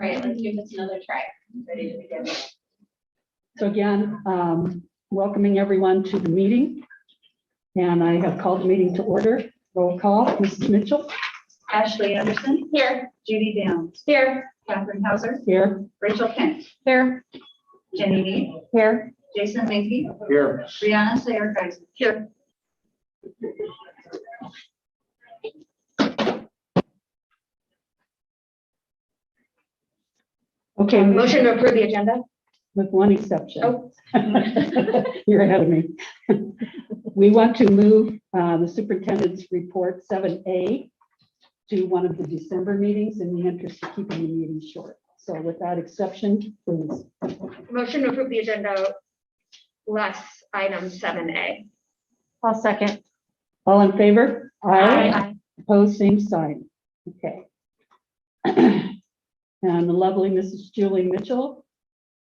All right, let's give this another try. Ready to begin. So again, welcoming everyone to the meeting. And I have called the meeting to order. Roll call, Mrs. Mitchell. Ashley Anderson. Here. Judy Downs. Here. Catherine Hauser. Here. Rachel Kent. Here. Jenny Lee. Here. Jason Minky. Here. Brianna Sayer Geisen. Here. Okay, Motion to approve the agenda. with one exception. Oh. You're ahead of me. We want to move the superintendent's report 7A to one of the December meetings in the interest of keeping the meeting short. So with that exception, please. Motion to approve the agenda less item 7A. I'll second. All in favor? Aye. Opposed, same sign. Okay. And the lovely Mrs. Julie Mitchell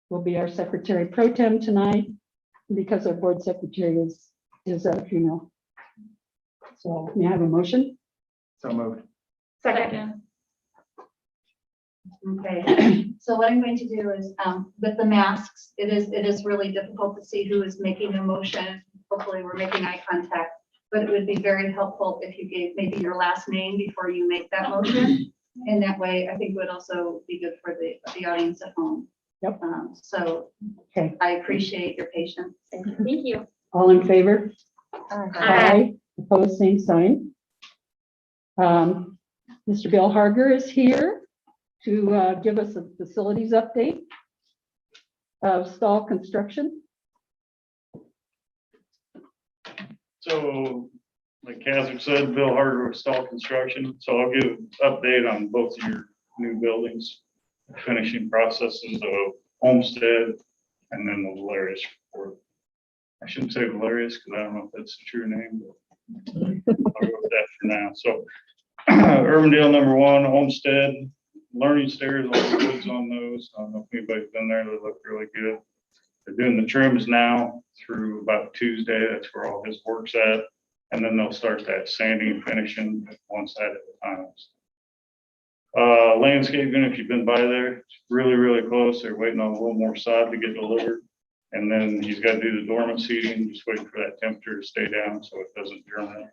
will be our secretary pro tem tonight because our board secretary is at a funeral. So may I have a motion? So moved. Second. Okay, so what I'm going to do is, with the masks, it is really difficult to see who is making a motion. Hopefully we're making eye contact, but it would be very helpful if you gave maybe your last name before you make that motion. And that way, I think it would also be good for the audience at home. Yep. So Okay. I appreciate your patience. Thank you. All in favor? Aye. Opposed, same sign. Mr. Bill Harger is here to give us a facilities update of stall construction. So, like Catherine said, Bill Harder with Stall Construction, so I'll give an update on both of your new buildings, finishing processes of Homestead, and then the Valerius report. I shouldn't say Valerius, because I don't know if that's the true name, but I'll go with that for now. So, Urbandale #1, Homestead, learning stairs, all the woods on those. I don't know if anybody's been there, they look really good. They're doing the trims now through about Tuesday. That's where all his work's at. And then they'll start that sanding and finishing one side at a time. Landscaping, if you've been by there, it's really, really close. They're waiting on a little more sod to get delivered. And then he's got to do the dormant seeding, just waiting for that temperature to stay down so it doesn't germinate.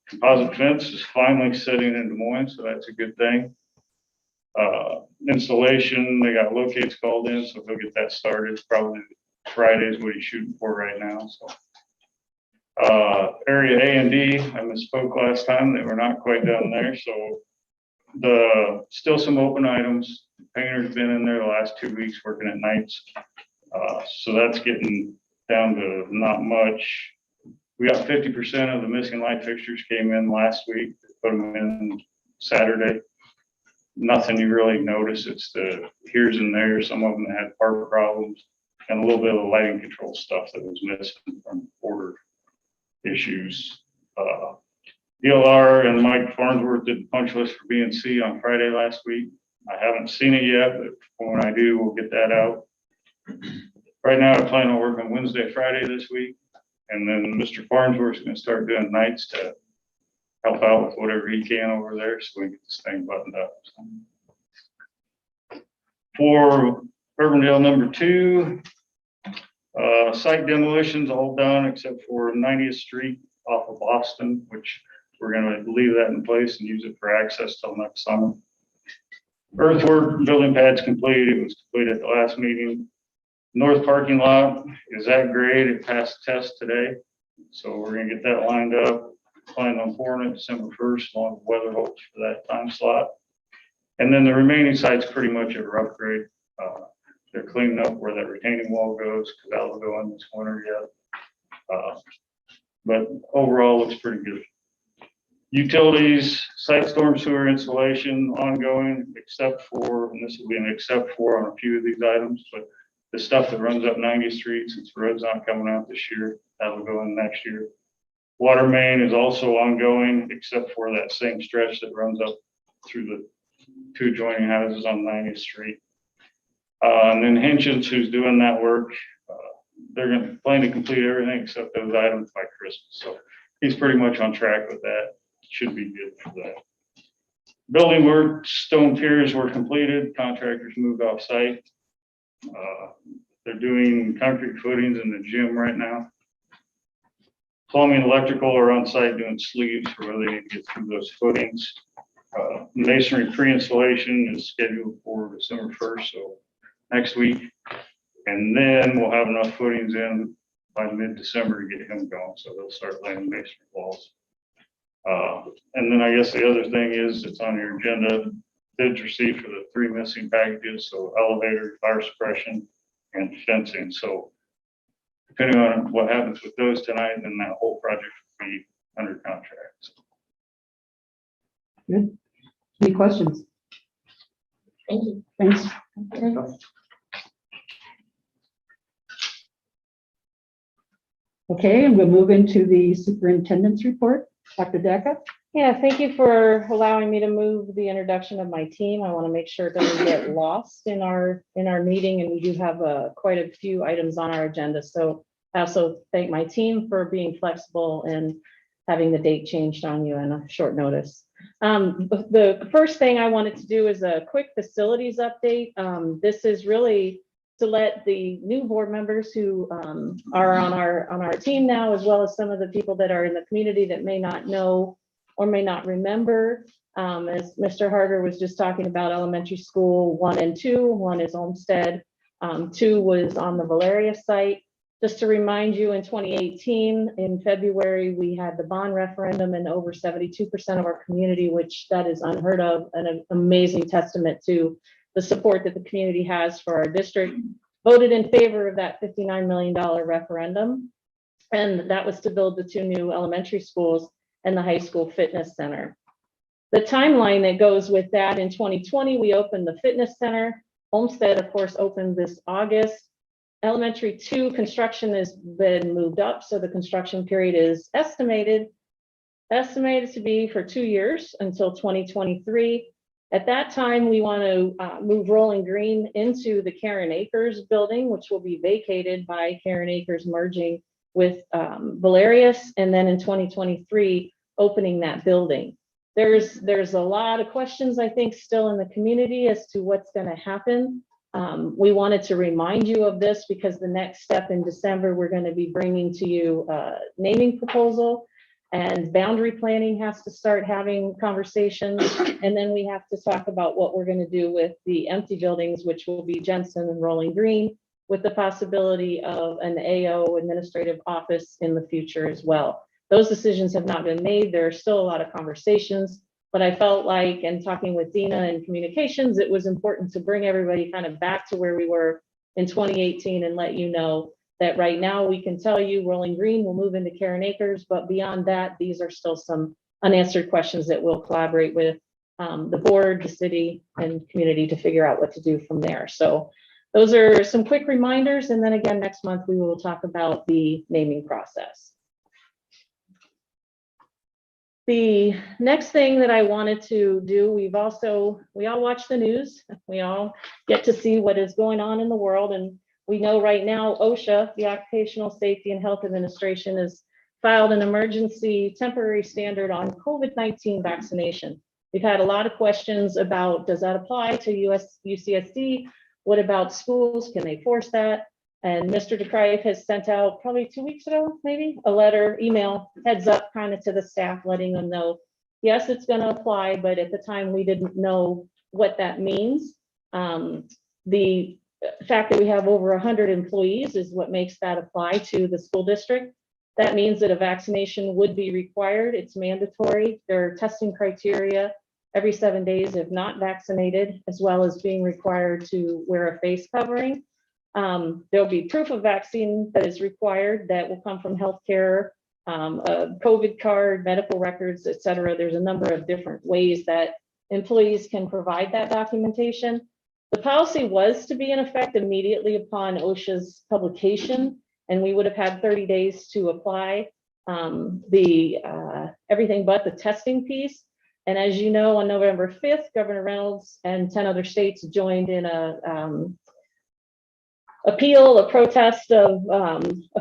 Composite fence is finally sitting in Des Moines, so that's a good thing. Installation, they got locates called in, so they'll get that started. Probably Friday is what he's shooting for right now. So, area A and D, I misspoke last time. They were not quite done there. So, still some open items. The painter's been in there the last 2 weeks working at nights. So that's getting down to not much. We got 50% of the missing light fixtures came in last week. Put them in Saturday. Nothing you really notice. It's the here's and there. Some of them had part problems and a little bit of the lighting control stuff that was missing from order issues. DLR and Mike Farnsworth did the punch list for BNC on Friday last week. I haven't seen it yet, but when I do, we'll get that out. Right now, I plan on working Wednesday, Friday this week. And then Mr. Farnsworth's going to start doing nights to help out with whatever he can over there so we can get this thing buttoned up. For Urbandale #2, site demolitions all done except for 90th Street off of Boston, which we're going to leave that in place and use it for access till next summer. Earthwork, building pads complete. It was completed at the last meeting. North parking lot is at grade. It passed the test today. So we're going to get that lined up. Plan on pouring it December 1st, along with weather hopes for that time slot. And then the remaining site's pretty much at rough grade. They're cleaning up where that retaining wall goes because that will go in this winter yet. But overall looks pretty good. Utilities, site storm sewer installation ongoing, except for, and this will be an except for on a few of these items, but the stuff that runs up 90th Street, since the road's not coming out this year, that'll go in next year. Water main is also ongoing, except for that same stretch that runs up through the two adjoining houses on 90th Street. And then Hinchins, who's doing that work, they're going to plan to complete everything except those items by Christmas. So he's pretty much on track with that. Should be good for that. Building work, stone piers were completed, contractors moved off site. They're doing concrete footings in the gym right now. Plumbing, electrical are on site doing sleeves for where they need to get through those footings. Masonry pre-installation is scheduled for December 1st, so next week. And then we'll have enough footings in by mid-December to get him going, so they'll start laying masonry walls. And then I guess the other thing is, it's on your agenda, bids received for the 3 missing packages, so elevator, fire suppression, and fencing. So depending on what happens with those tonight, then that whole project will be under contract. Good. Any questions? Thank you. Thanks. Okay. Okay, and we'll move into the superintendent's report. Dr. Decker? Yeah, thank you for allowing me to move the introduction of my team. I want to make sure it doesn't get lost in our meeting, and we do have quite a few items on our agenda. So I also thank my team for being flexible and having the date changed on you in a short notice. The first thing I wanted to do is a quick facilities update. This is really to let the new board members who are on our team now, as well as some of the people that are in the community that may not know or may not remember. As Mr. Harder was just talking about, elementary school 1 and 2, 1 is Olmsted, 2 was on the Valeria site. Just to remind you, in 2018, in February, we had the bond referendum and over 72% of our community, which that is unheard of, and an amazing testament to the support that the community has for our district, voted in favor of that $59 million referendum. And that was to build the 2 new elementary schools and the high school fitness center. The timeline that goes with that: in 2020, we opened the fitness center. Olmsted, of course, opened this August. Elementary 2 construction has been moved up, so the construction period is estimated to be for 2 years until 2023. At that time, we want to move Rolling Green into the Karen Acres building, which will be vacated by Karen Acres merging with Valerius, and then in 2023, opening that building. There's a lot of questions, I think, still in the community as to what's going to happen. We wanted to remind you of this because the next step in December, we're going to be bringing to you a naming proposal, and boundary planning has to start having conversations. And then we have to talk about what we're going to do with the empty buildings, which will be Jensen and Rolling Green, with the possibility of an AO administrative office in the future as well. Those decisions have not been made. There are still a lot of conversations, but I felt like, and talking with Dina in communications, it was important to bring everybody kind of back to where we were in 2018 and let you know that right now we can tell you Rolling Green will move into Karen Acres, but beyond that, these are still some unanswered questions that we'll collaborate with the board, the city, and community to figure out what to do from there. So those are some quick reminders. And then again, next month, we will talk about the naming process. The next thing that I wanted to do, we all watch the news. We all get to see what is going on in the world. And we know right now, OSHA, the Occupational Safety and Health Administration, has filed an emergency temporary standard on COVID-19 vaccination. We've had a lot of questions about, does that apply to UCSD? What about schools? Can they force that? And Mr. DeCrive has sent out probably 2 weeks ago, maybe, a letter, email, heads up kind of to the staff, letting them know, yes, it's going to apply, but at the time we didn't know what that means. The fact that we have over 100 employees is what makes that apply to the school district. That means that a vaccination would be required. It's mandatory. There are testing criteria every 7 days if not vaccinated, as well as being required to wear a face covering. There'll be proof of vaccine that is required that will come from healthcare, a COVID card, medical records, et cetera. There's a number of different ways that employees can provide that documentation. The policy was to be in effect immediately upon OSHA's publication, and we would have had 30 days to apply everything but the testing piece. And as you know, on November 5th, Governor Reynolds and 10 other states joined in a protest of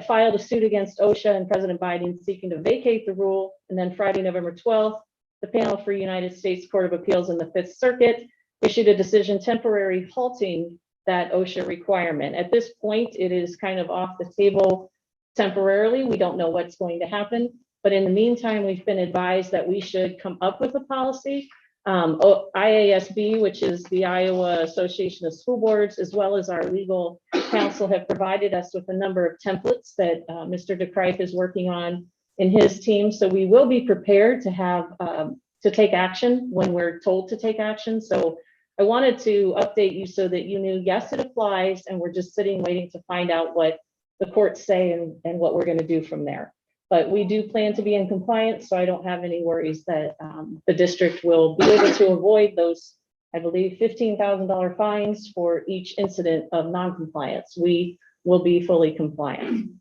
filed a suit against OSHA and President Biden seeking to vacate the rule. And then Friday, November 12th, the panel for United States Court of Appeals in the Fifth Circuit issued a decision temporarily halting that OSHA requirement. At this point, it is kind of off the table temporarily. We don't know what's going to happen. But in the meantime, we've been advised that we should come up with a policy. IASB, which is the Iowa Association of School Boards, as well as our legal counsel, have provided us with a number of templates that Mr. DeCreif is working on in his team. So we will be prepared to have to take action when we're told to take action. So I wanted to update you so that you knew, yes, it applies, and we're just sitting waiting to find out what the courts say and what we're going to do from there. But we do plan to be in compliance, so I don't have any worries that the district will be able to avoid those, I believe, $15,000 fines for each incident of noncompliance. We will be fully compliant.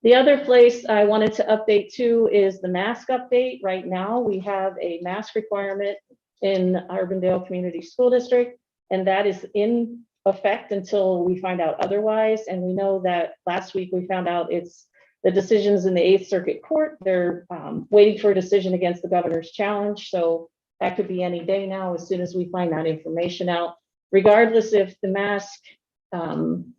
The other place I wanted to update too is the mask update. Right now, we have a mask requirement in Urbandale Community School District, and that is in effect until we find out otherwise. And we know that last week we found out it's the decisions in the Eighth Circuit Court. They're waiting for a decision against the governor's challenge. So that could be any day now as soon as we find that information out. Regardless if the mask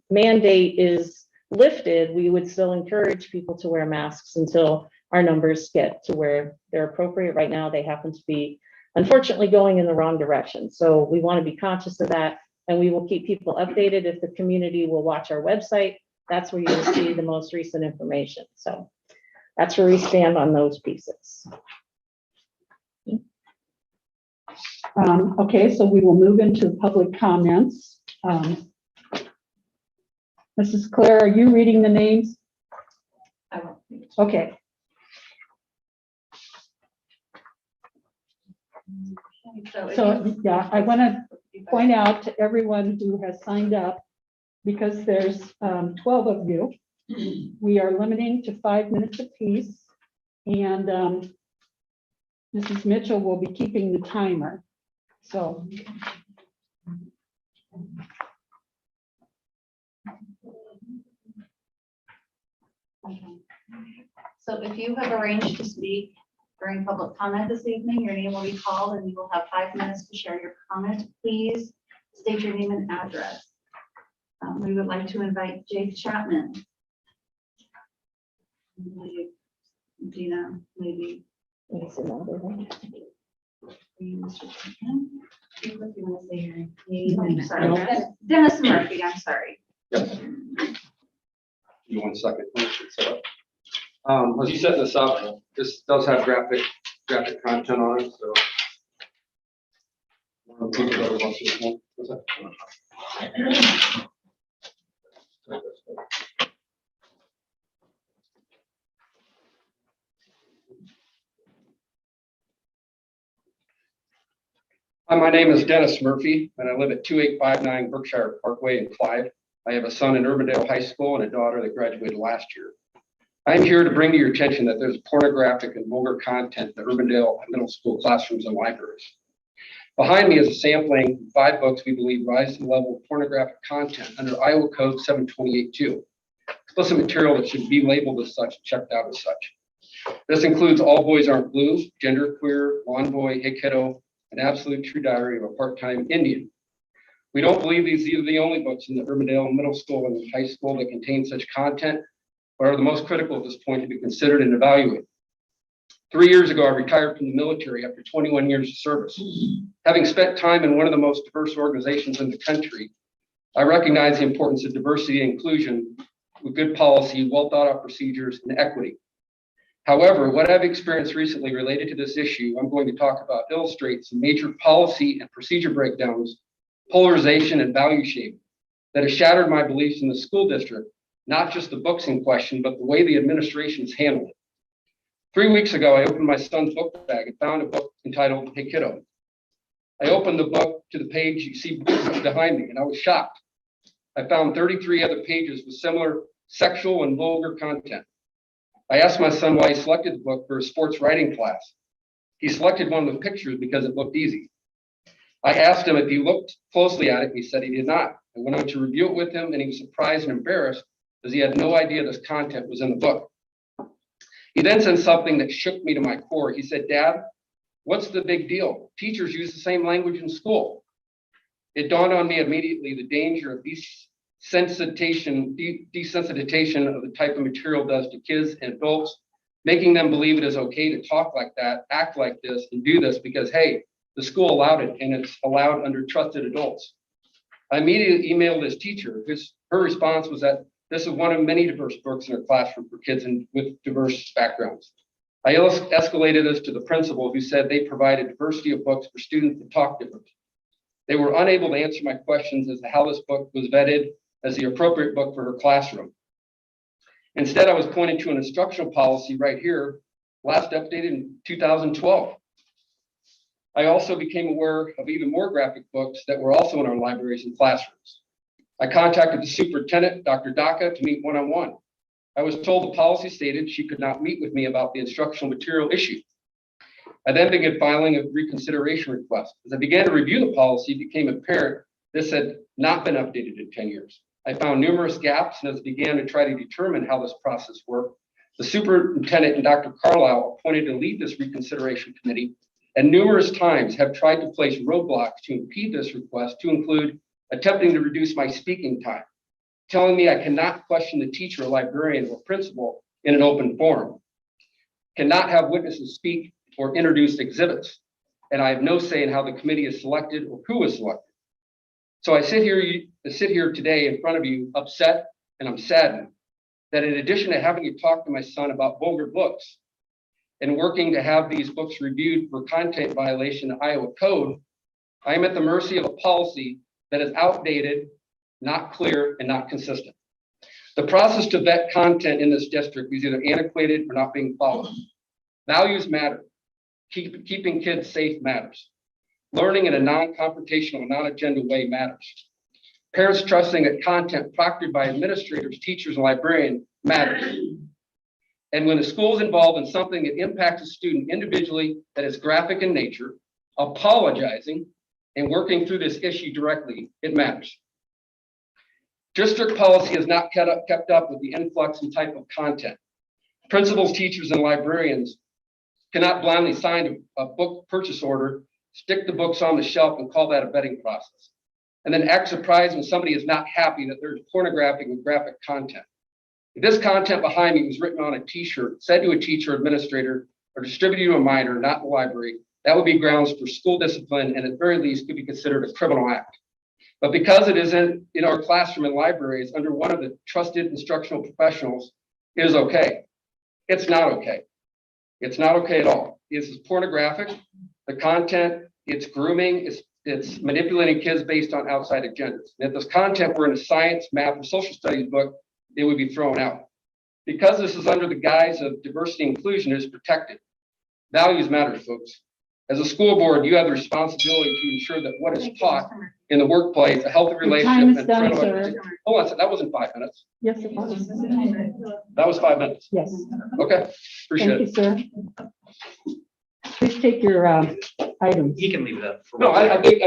mandate is lifted, we would still encourage people to wear masks until our numbers get to where they're appropriate. Right now, they happen to be, unfortunately, going in the wrong direction. So we want to be conscious of that, and we will keep people updated. If the community will watch our website, that's where you will see the most recent information. So that's where we stand on those pieces. Okay, so we will move into public comments. Mrs. Claire, are you reading the names? I won't. Okay. So, yeah, I want to point out to everyone who has signed up, because there's 12 of you, we are limiting to 5 minutes apiece, and Mrs. Mitchell will be keeping the timer. So. So if you have arranged to speak during public comment this evening, your name will be called and you will have 5 minutes to share your comment. Please state your name and address. We would like to invite Jake Chapman. Dina, maybe. Mr. Chapman? What do you want to say your name? I'm sorry. Dennis Murphy, I'm sorry. Yep. You 1 second. As you set this up, this does have graphic content on it, so. Hi, my name is Dennis Murphy, and I live at 2859 Berkshire Parkway in Clyde. I have a son in Urbandale High School and a daughter that graduated last year. I'm here to bring to your attention that there's pornographic and vulgar content in the Urbandale Middle School classrooms and libraries. Behind me is a sampling of 5 books we believe rise to the level of pornographic content under Iowa Code 728-2. Explicit material that should be labeled as such, checked out as such. This includes All Boys Aren't Blue, Genderqueer, Lawn Boy, Hey Kiddo, An Absolute True Diary of a Part-Time Indian. We don't believe these are the only books in the Urbandale Middle School and High School that contain such content, but are the most critical at this point to be considered and evaluated. 3 years ago, I retired from the military after 21 years of service. Having spent time in one of the most diverse organizations in the country, I recognize the importance of diversity and inclusion with good policy, well thought out procedures, and equity. However, what I've experienced recently related to this issue, I'm going to talk about, illustrates some major policy and procedure breakdowns, polarization, and value shaping that has shattered my beliefs in the school district, not just the books in question, but the way the administration has handled it. 3 weeks ago, I opened my son's book bag and found a book entitled Hey Kiddo. I opened the book to the page you see behind me, and I was shocked. I found 33 other pages with similar sexual and vulgar content. I asked my son why he selected the book for his sports writing class. He selected one with pictures because it looked easy. I asked him if he looked closely at it. He said he did not. I went on to review it with him, and he was surprised and embarrassed because he had no idea this content was in the book. He then said something that shook me to my core. He said, "Dad, What's the big deal? Teachers use the same language in school. It dawned on me immediately the danger of desensitization of the type of material does to kids and adults, making them believe it is okay to talk like that, act like this, and do this because, hey, the school allowed it and it's allowed under trusted adults. I immediately emailed his teacher. Her response was that this is one of many diverse books in her classroom for kids with diverse backgrounds. I escalated this to the principal, who said they provide a diversity of books for students that talk different. They were unable to answer my questions as to how this book was vetted as the appropriate book for her classroom. Instead, I was pointed to an instructional policy right here, last updated in 2012. I also became aware of even more graphic books that were also in our libraries and classrooms. I contacted the superintendent, Dr. Daka, to meet one-on-one. I was told the policy stated she could not meet with me about the instructional material issue. I then began filing a reconsideration request. As I began to review the policy, it became apparent this had not been updated in 10 years. I found numerous gaps, and as I began to try to determine how this process worked, the superintendent and Dr. Carlisle, appointed to lead this reconsideration committee, and numerous times have tried to place roadblocks to impede this request, to include attempting to reduce my speaking time, telling me I cannot question the teacher, librarian, or principal in an open forum, cannot have witnesses speak or introduce exhibits, and I have no say in how the committee is selected or who is selected. So I sit here today in front of you upset, and I'm saddened that in addition to having to talk to my son about vulgar books and working to have these books reviewed for content violation of Iowa code, I am at the mercy of a policy that is outdated, not clear, and not consistent. The process to vet content in this district is either antiquated or not being followed. Values matter. Keeping kids safe matters. Learning in a non-confrontational, non-agenda way matters. Parents trusting that content proctored by administrators, teachers, and librarians matters. And when the school is involved in something that impacts a student individually that is graphic in nature, apologizing and working through this issue directly, it matters. District policy has not kept up with the influx and type of content. Principals, teachers, and librarians cannot blindly sign a book purchase order, stick the books on the shelf, and call that a vetting process, and then act surprised when somebody is not happy that there's pornographic and graphic content. If this content behind me was written on a t-shirt, said to a teacher, administrator, or distributed to a minor, not the library, that would be grounds for school discipline, and at very least could be considered a criminal act. But because it is in our classroom and libraries under one of the trusted instructional professionals, it is okay. It's not okay. It's not okay at all. This is pornographic. The content, it's grooming, it's manipulating kids based on outside agendas. And if this content were in a science, math, or social studies book, it would be thrown out. Because this is under the guise of diversity and inclusion, it is protected. Values matter, folks. As a school board, you have the responsibility to ensure that what is taught in the workplace, a healthy Your time relationship. is done, sir. Hold on, that wasn't 5 minutes. Yes, it was. That was 5 minutes. Yes. Okay, appreciate it. Thank you, sir. Please take your items. He can leave that. For No, I think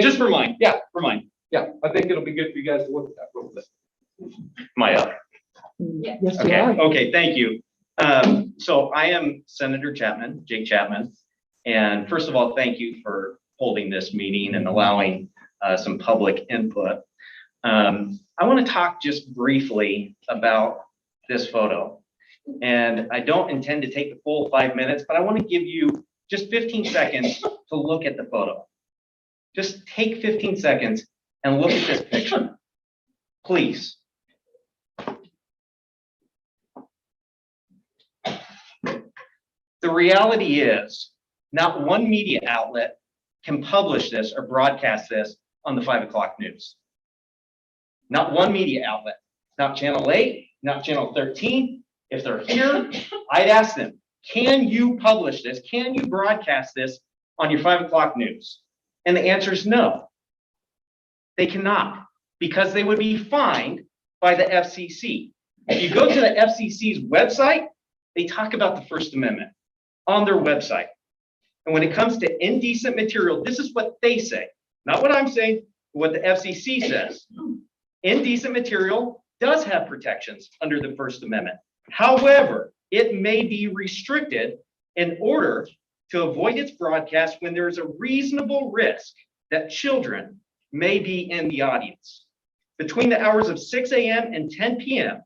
just for mine. Yeah. For mine. Yeah, I think it'll be good for you guys to look at that a little bit. Am I up? Yes, you Okay, are. okay, thank you. So I am Senator Chapman, Jake Chapman. And first of all, thank you for holding this meeting and allowing some public input. I want to talk just briefly about this photo. And I don't intend to take the full 5 minutes, but I want to give you just 15 seconds to look at the photo. Just take 15 seconds and look at this picture, please. The reality is, not one media outlet can publish this or broadcast this on the 5 o'clock news. Not one media outlet, not Channel 8, not Channel 13. If they're here, I'd ask them, can you publish this? Can you broadcast this on your 5 o'clock news? And the answer is no. They cannot, because they would be fined by the FCC. If you go to the FCC's website, they talk about the First Amendment on their website. And when it comes to indecent material, this is what they say, not what I'm saying, but what the FCC says. Indecent material does have protections under the First Amendment. However, it may be restricted in order to avoid its broadcast when there is a reasonable risk that children may be in the audience. Between the hours of 6 a.m. and 10 p.m.,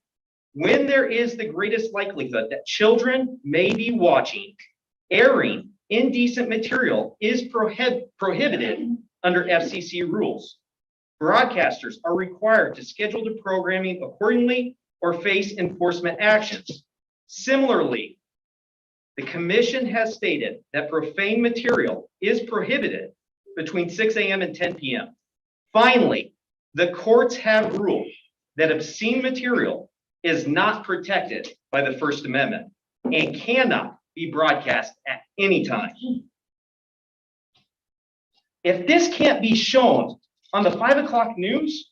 when there is the greatest likelihood that children may be watching, airing indecent material is prohibited under FCC rules. Broadcasters are required to schedule the programming accordingly or face enforcement actions. Similarly, the commission has stated that profane material is prohibited between 6 a.m. and 10 p.m. Finally, the courts have ruled that obscene material is not protected by the First Amendment and cannot be broadcast at any time. If this can't be shown on the 5 o'clock news,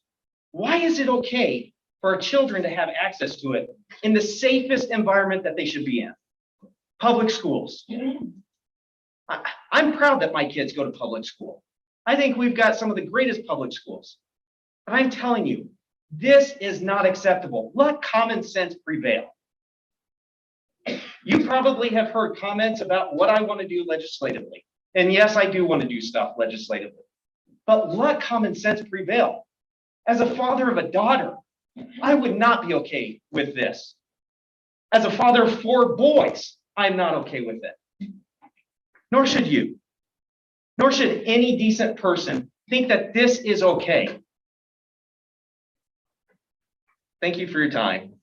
why is it okay for our children to have access to it in the safest environment that they should be in? Public schools. I'm proud that my kids go to public school. I think we've got some of the greatest public schools. But I'm telling you, this is not acceptable. Let common sense prevail. You probably have heard comments about what I want to do legislatively. And yes, I do want to do stuff legislatively. But let common sense prevail. As a father of a daughter, I would not be okay with this. As a father of 4 boys, I'm not okay with it. Nor should you. Nor should any decent person think that this is okay. Thank you for your time.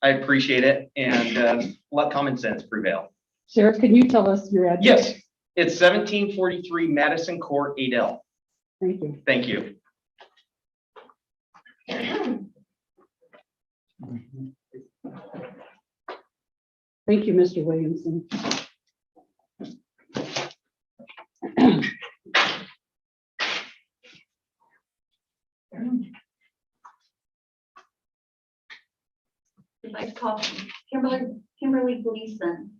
I appreciate it, and let common sense prevail. Sheriff, can you tell us your address? Yes, it's 1743 Madison Court, Adel. Thank you. Thank you. Thank you, Mr. Williamson. I'd like to call Kimberly Gleason.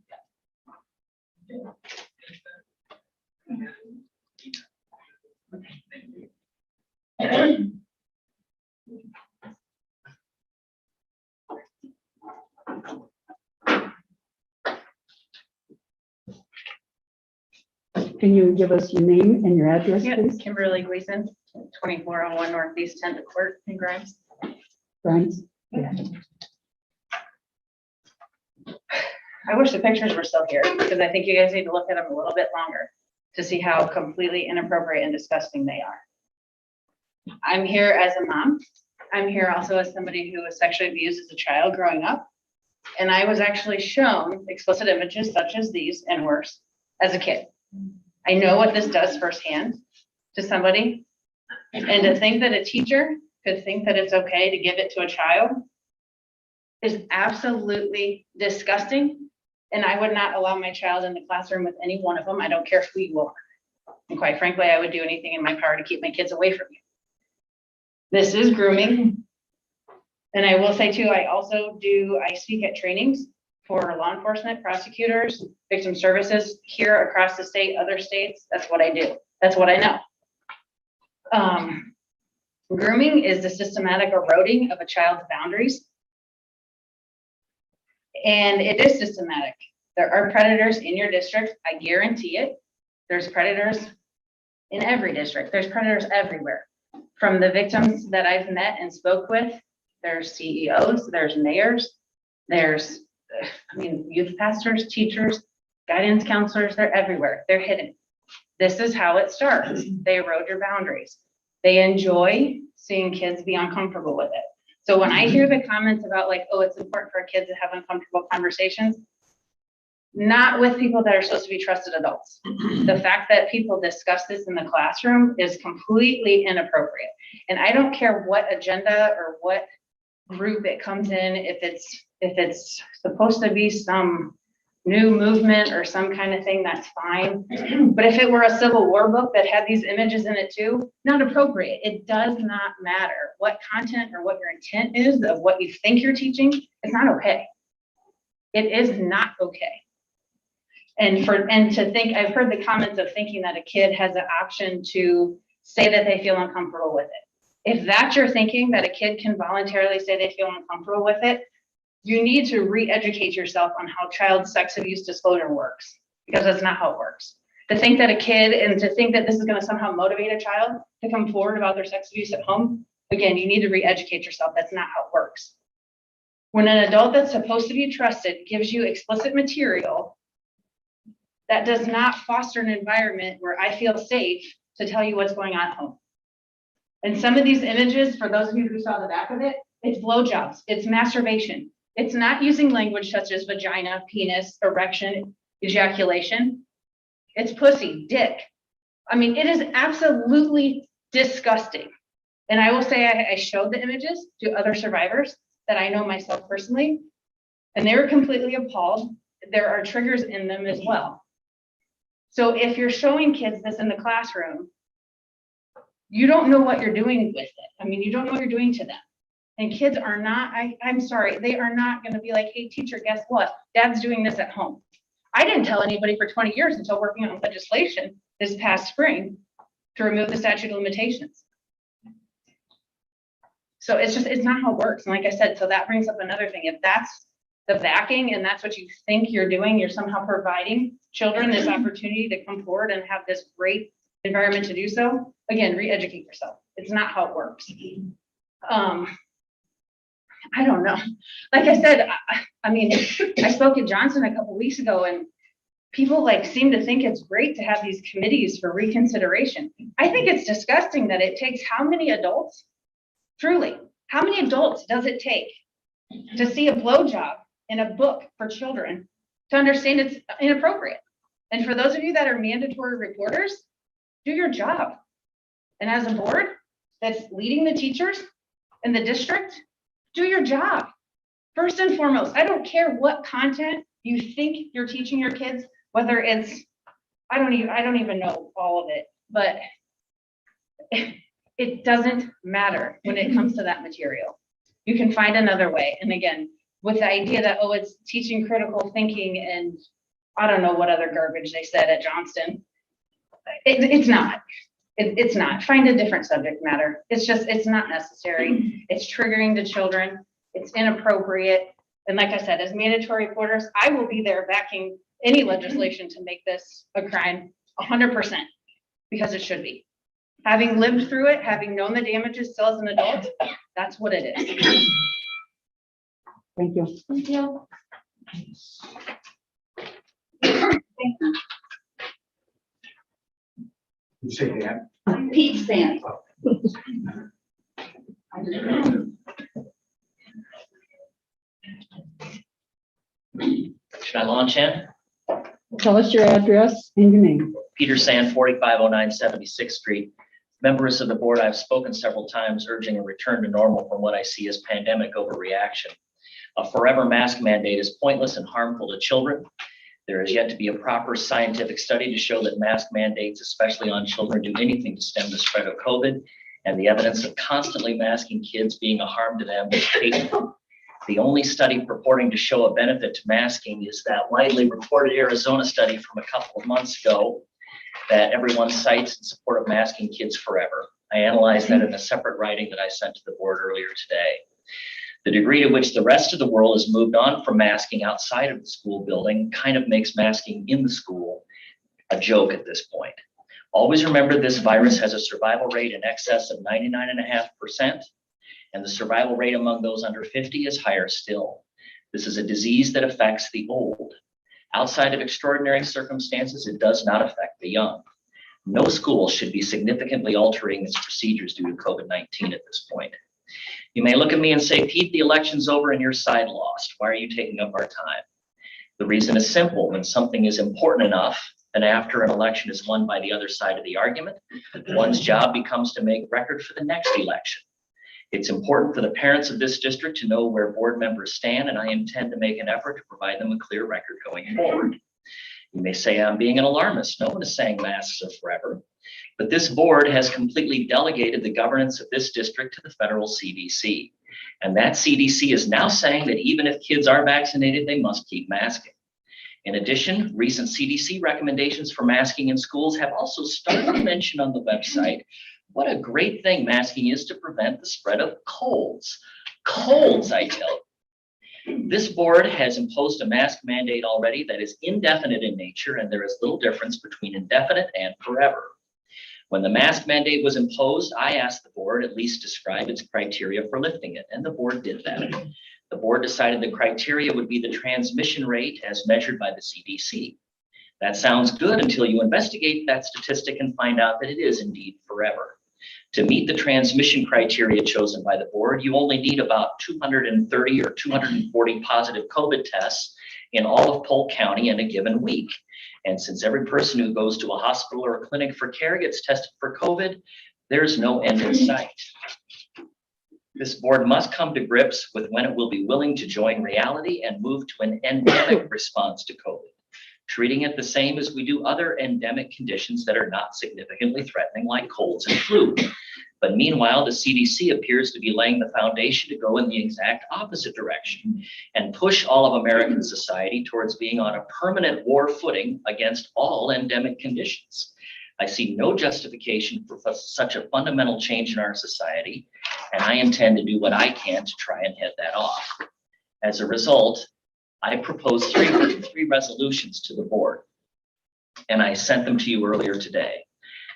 Can you give us your name and your address, Yep, please? Kimberly Gleason, 2401 Northeast 10th Court in Grimes. Grimes? I wish the pictures were still here because I think you guys need to look at them a little bit longer to see how completely inappropriate and disgusting they are. I'm here as a mom. I'm here also as somebody who was sexually abused as a child growing up. And I was actually shown explicit images such as these and worse as a kid. I know what this does firsthand to somebody. And to think that a teacher could think that it's okay to give it to a child is absolutely disgusting. And I would not allow my child in the classroom with any one of them. I don't care who you are. And quite frankly, I would do anything in my power to keep my kids away from you. This is grooming. And I will say too, I speak at trainings for law enforcement, prosecutors, victim services here across the state, other states. That's what I do. That's what I know. Grooming is the systematic eroding of a child's boundaries. And it is systematic. There are predators in your district. I guarantee it. There's predators in every district. There's predators everywhere. From the victims that I've met and spoke with, there's CEOs, there's mayors, there's, youth pastors, teachers, guidance counselors, they're everywhere. They're hidden. This is how it starts. They erode your boundaries. They enjoy seeing kids be uncomfortable with it. So when I hear the comments about like, oh, it's important for kids to have uncomfortable conversations, not with people that are supposed to be trusted adults. The fact that people discuss this in the classroom is completely inappropriate. And I don't care what agenda or what group it comes in, if it's supposed to be some new movement or some kind of thing, that's fine. But if it were a Civil War book that had these images in it too, not appropriate. It does not matter what content or what your intent is of what you think you're teaching. It's not okay. It is not okay. And to think, I've heard the comments of thinking that a kid has an option to say that they feel uncomfortable with it. If that's your thinking, that a kid can voluntarily say they feel uncomfortable with it, you need to re-educate yourself on how child sex abuse disclosure works. because that's not how it works. To think that a kid and to think that this is going to somehow motivate a child to come forward about their sex abuse at home, again, you need to re-educate yourself. That's not how it works. When an adult that's supposed to be trusted gives you explicit material, that does not foster an environment where I feel safe to tell you what's going on at home. And some of these images, for those of you who saw the back of it, it's blowjobs, it's masturbation. It's not using language such as vagina, penis, erection, ejaculation. It's pussy, dick. I mean, it is absolutely disgusting. And I will say I showed the images to other survivors that I know myself personally, and they were completely appalled. There are triggers in them as well. So if you're showing kids this in the classroom, you don't know what you're doing with it. I mean, you don't know what you're doing to them. And kids are not, I'm sorry, they are not going to be like, hey, teacher, guess what? Dad's doing this at home. I didn't tell anybody for 20 years until working on legislation this past spring to remove the statute of limitations. So it's not how it works. And like I said, so that brings up another thing. If that's the backing and that's what you think you're doing, you're somehow providing children this opportunity to come forward and have this great environment to do so. Again, re-educate yourself. It's not how it works. I don't know. Like I said, I mean, I spoke at Johnson a couple weeks ago, and people like seem to think it's great to have these committees for reconsideration. I think it's disgusting that it takes how many adults, truly, how many adults does it take to see a blowjob in a book for children to understand it's inappropriate? And for those of you that are mandatory reporters, do your job. And as a board that's leading the teachers in the district, do your job. First and foremost, I don't care what content you think you're teaching your kids, whether it's, I don't even know all of it, but it doesn't matter when it comes to that material. You can find another way. And again, with the idea that, oh, it's teaching critical thinking and I don't know what other garbage they said at Johnston. It's not. It's not. Find a different subject matter. It's not necessary. It's triggering to children. It's inappropriate. And like I said, as mandatory reporters, I will be there backing any legislation to make this a crime 100%, because it should be. Having lived through it, having known the damages still as an adult, that's what it is. Thank you. Thank you. You say that. Pete Sand. Should I launch in? Tell us your address and your name. Peter Sand, 4509 76th Street. Members of the board, I've spoken several times urging a return to normal from what I see as pandemic overreaction. A forever mask mandate is pointless and harmful to children. There is yet to be a proper scientific study to show that mask mandates, especially on children, do anything to stem the spread of COVID, and the evidence of constantly masking kids being a harm to them is patent. The only study purporting to show a benefit to masking is that widely reported Arizona study from a couple of months ago that everyone cites in support of masking kids forever. I analyzed that in a separate writing that I sent to the board earlier today. The degree to which the rest of the world has moved on from masking outside of the school building kind of makes masking in the school a joke at this point. Always remember, this virus has a survival rate in excess of 99.5%, and the survival rate among those under 50 is higher still. This is a disease that affects the old. Outside of extraordinary circumstances, it does not affect the young. No school should be significantly altering its procedures due to COVID-19 at this point. You may look at me and say, Pete, the election's over and your side lost. Why are you taking up our time? The reason is simple. When something is important enough, and after an election is won by the other side of the argument, one's job becomes to make record for the next election. It's important for the parents of this district to know where board members stand, and I intend to make an effort to provide them a clear record going forward. You may say I'm being an alarmist. No one is saying masks are forever. But this board has completely delegated the governance of this district to the federal CDC. And that CDC is now saying that even if kids are vaccinated, they must keep masking. In addition, recent CDC recommendations for masking in schools have also started to mention on the website what a great thing masking is to prevent the spread of colds. Colds, I tell you. This board has imposed a mask mandate already that is indefinite in nature, and there is little difference between indefinite and forever. When the mask mandate was imposed, I asked the board at least describe its criteria for lifting it, and the board did that. The board decided the criteria would be the transmission rate as measured by the CDC. That sounds good until you investigate that statistic and find out that it is indeed forever. To meet the transmission criteria chosen by the board, you only need about 230 or 240 positive COVID tests in all of Polk County in a given week. And since every person who goes to a hospital or a clinic for care gets tested for COVID, there's no end in sight. This board must come to grips with when it will be willing to join reality and move to an endemic response to COVID, treating it the same as we do other endemic conditions that are not significantly threatening, like colds and flu. But meanwhile, the CDC appears to be laying the foundation to go in the exact opposite direction and push all of American society towards being on a permanent war footing against all endemic conditions. I see no justification for such a fundamental change in our society, and I intend to do what I can to try and head that off. As a result, I proposed three resolutions to the board, and I sent them to you earlier today.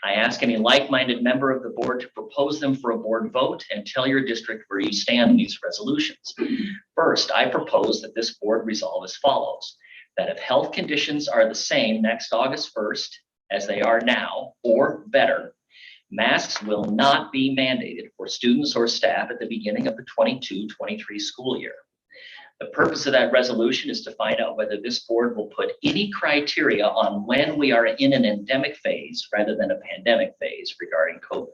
I ask any like-minded member of the board to propose them for a board vote and tell your district where you stand in these resolutions. First, I propose that this board resolve as follows: that if health conditions are the same next August 1st as they are now, or better, masks will not be mandated for students or staff at the beginning of the 22-23 school year. The purpose of that resolution is to find out whether this board will put any criteria on when we are in an endemic phase rather than a pandemic phase regarding COVID.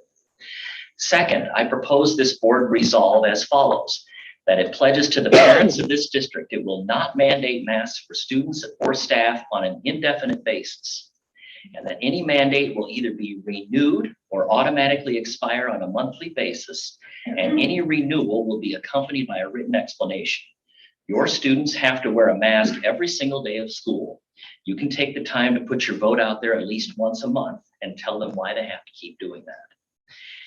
Second, I propose this board resolve as follows: that it pledges to the parents of this district it will not mandate masks for students or staff on an indefinite basis, and that any mandate will either be renewed or automatically expire on a monthly basis, and any renewal will be accompanied by a written explanation. Your students have to wear a mask every single day of school. You can take the time to put your vote out there at least once a month and tell them why they have to keep doing that.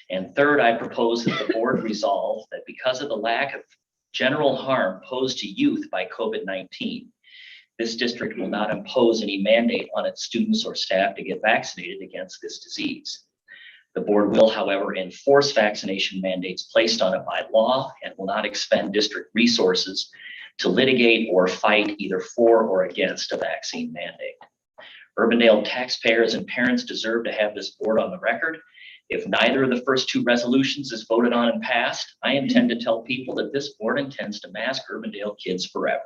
And third, I propose that the board resolve that because of the lack of general harm posed to youth by COVID-19, this district will not impose any mandate on its students or staff to get vaccinated against this disease. The board will, however, enforce vaccination mandates placed on it by law and will not expend district resources to litigate or fight either for or against a vaccine mandate. Urbandale taxpayers and parents deserve to have this board on the record. If neither of the first two resolutions is voted on and passed, I intend to tell people that this board intends to mask Urbandale kids forever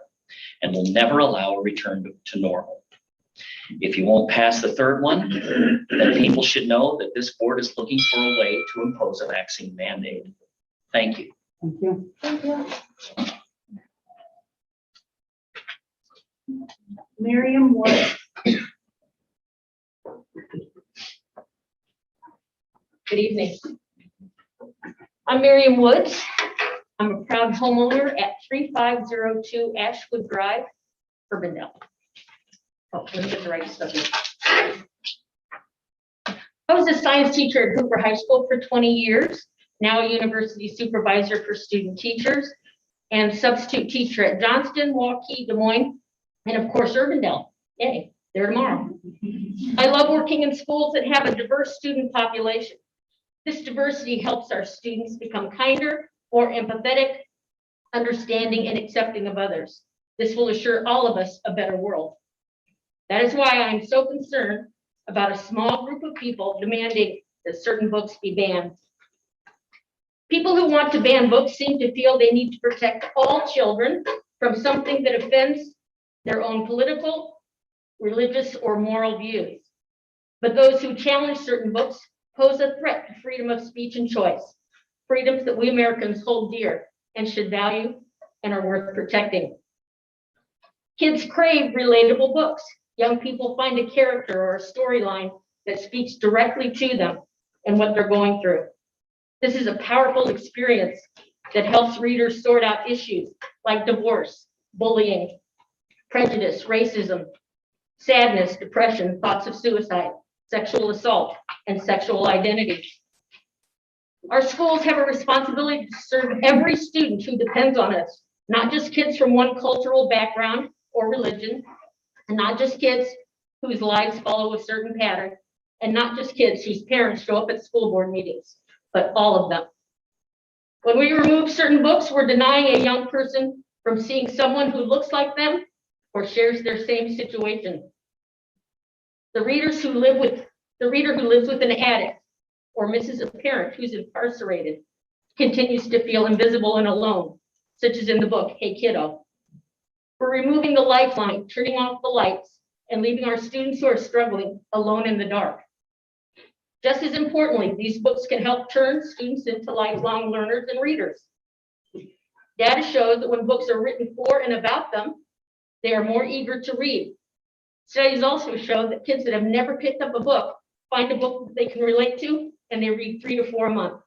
and will never allow a return to normal. If you won't pass the third one, then people should know that this board is looking for a way to impose a vaccine mandate. Thank you. Thank you. Thank you. Miriam Woods. Good evening. I'm Miriam Woods. I'm a proud homeowner at 3502 Ashwood Drive, Urbandale. Oh, let me get the right stuff here. I was a science teacher at Hooper High School for 20 years, now a university supervisor for student teachers, and substitute teacher at Johnston, Waukee, Des Moines, and of course, Urbandale. Yay, there tomorrow. I love working in schools that have a diverse student population. This diversity helps our students become kinder, more empathetic, understanding, and accepting of others. This will assure all of us a better world. That is why I'm so concerned about a small group of people demanding that certain books be banned. People who want to ban books seem to feel they need to protect all children from something that offends their own political, religious, or moral views. But those who challenge certain books pose a threat to freedom of speech and choice, freedoms that we Americans hold dear and should value and are worth protecting. Kids crave relatable books. Young people find a character or a storyline that speaks directly to them and what they're going through. This is a powerful experience that helps readers sort out issues like divorce, bullying, prejudice, racism, sadness, depression, thoughts of suicide, sexual assault, and sexual identity. Our schools have a responsibility to serve every student who depends on us, Not just kids from one cultural background or religion, and not just kids whose lives follow a certain pattern, and not just kids whose parents show up at school board meetings, but all of them. When we remove certain books, we're denying a young person from seeing someone who looks like them or shares their same situation. The reader who lives with an addict or misses a parent who's incarcerated continues to feel invisible and alone, such as in the book, Hey Kiddo. We're removing the lifeline, turning off the lights, and leaving our students who are struggling alone in the dark. Just as importantly, these books can help turn students into lifelong learners and readers. Data shows that when books are written for and about them, they are more eager to read. Studies also show that kids that have never picked up a book find a book that they can relate to, and they read 3 to 4 a month.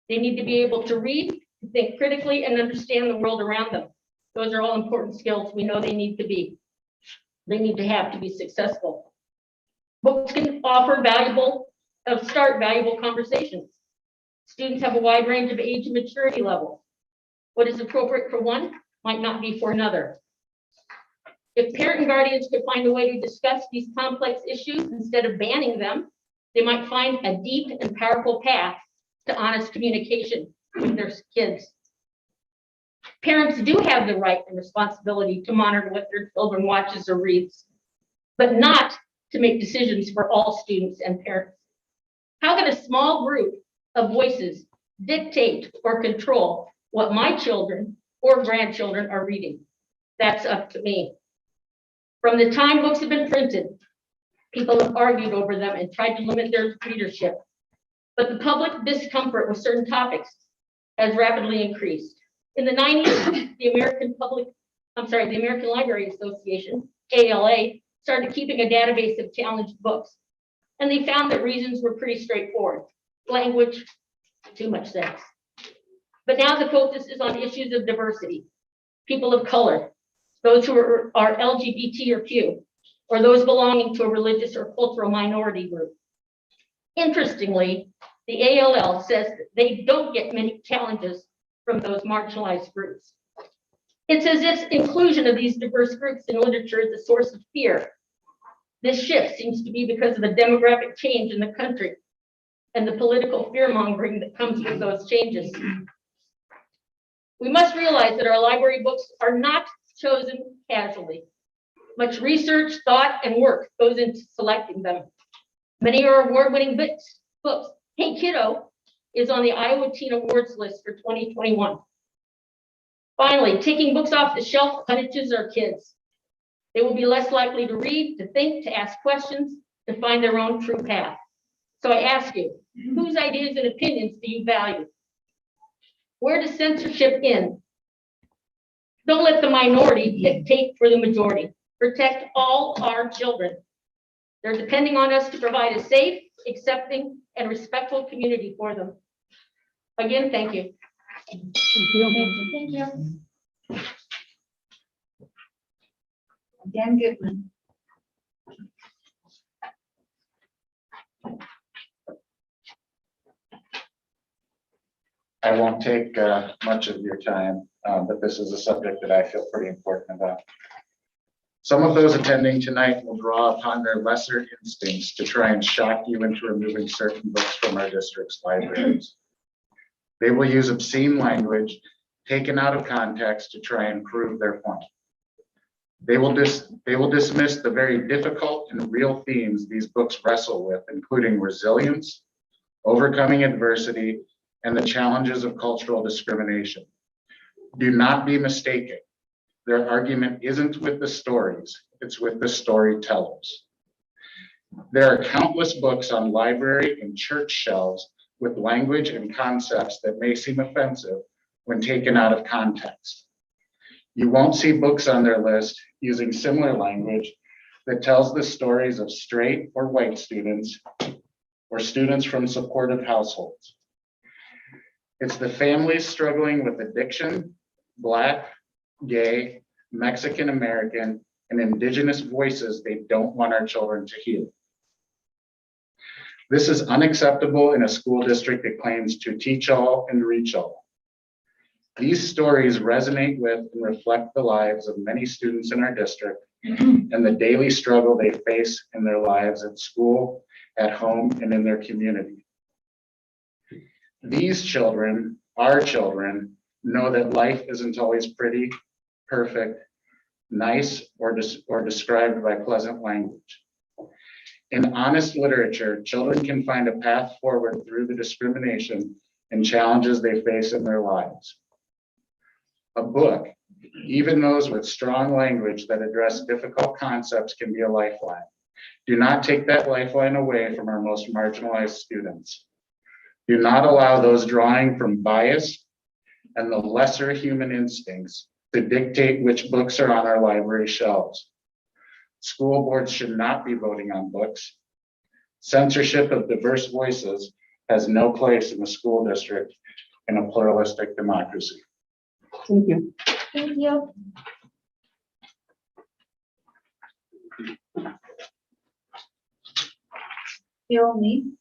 They need to be able to read, think critically, and understand the world around them. Those are all important skills we know they need to have to be successful. Books can start valuable conversations. Students have a wide range of age and maturity levels. What is appropriate for one might not be for another. If parent and guardians could find a way to discuss these complex issues instead of banning them, they might find a deep and powerful path to honest communication with their kids. Parents do have the right and responsibility to monitor what their children watches or reads, but not to make decisions for all students and parents. How can a small group of voices dictate or control what my children or grandchildren are reading? That's up to me. From the time books have been printed, people have argued over them and tried to limit their readership. But the public discomfort with certain topics has rapidly increased. In the 90s, the American Library Association, ALA, started keeping a database of challenged books. And they found that reasons were pretty straightforward. Language, too much sex. But now the focus is on issues of diversity, people of color, those who are LGBT or Q, or those belonging to a religious or cultural minority group. Interestingly, the ALL says that they don't get many challenges from those marginalized groups. It's as if inclusion of these diverse groups in literature is a source of fear. This shift seems to be because of the demographic change in the country and the political fear-mongering that comes with those changes. We must realize that our library books are not chosen casually. Much research, thought, and work goes into selecting them. Many are award-winning books. Hey Kiddo is on the Iowa Teen Awards list for 2021. Finally, taking books off the shelf punishes our kids. They will be less likely to read, to think, to ask questions, to find their own true path. So I ask you, whose ideas and opinions do you value? Where does censorship end? Don't let the minority dictate for the majority. Protect all our children. They're depending on us to provide a safe, accepting, and respectful community for them. Again, thank you. Thank you. Thank you. Dan Goodman. I won't take much of your time, but this is a subject that I feel pretty important about. Some of those attending tonight will draw upon their lesser instincts to try and shock you into removing certain books from our district's libraries. They will use obscene language taken out of context to try and prove their point. They will dismiss the very difficult and real themes these books wrestle with, including resilience, overcoming adversity, and the challenges of cultural discrimination. Do not be mistaken. Their argument isn't with the stories, it's with the storytellers. There are countless books on library and church shelves with language and concepts that may seem offensive when taken out of context. You won't see books on their list using similar language that tells the stories of straight or white students or students from supportive households. It's the families struggling with addiction, Black, gay, Mexican American, and Indigenous voices they don't want our children to hear. This is unacceptable in a school district that claims to teach all and reach all. These stories resonate with and reflect the lives of many students in our district and the daily struggle they face in their lives at school, at home, and in their community. These children, our children, know that life isn't always pretty, perfect, nice, or described by pleasant language. In honest literature, children can find a path forward through the discrimination and challenges they face in their lives. A book, even those with strong language that address difficult concepts, can be a lifeline. Do not take that lifeline away from our most marginalized students. Do not allow those drawing from bias and the lesser human instincts to dictate which books are on our library shelves. School boards should not be voting on books. Censorship of diverse voices has no place in the school district in a pluralistic democracy. Thank you. Thank you. Feel me?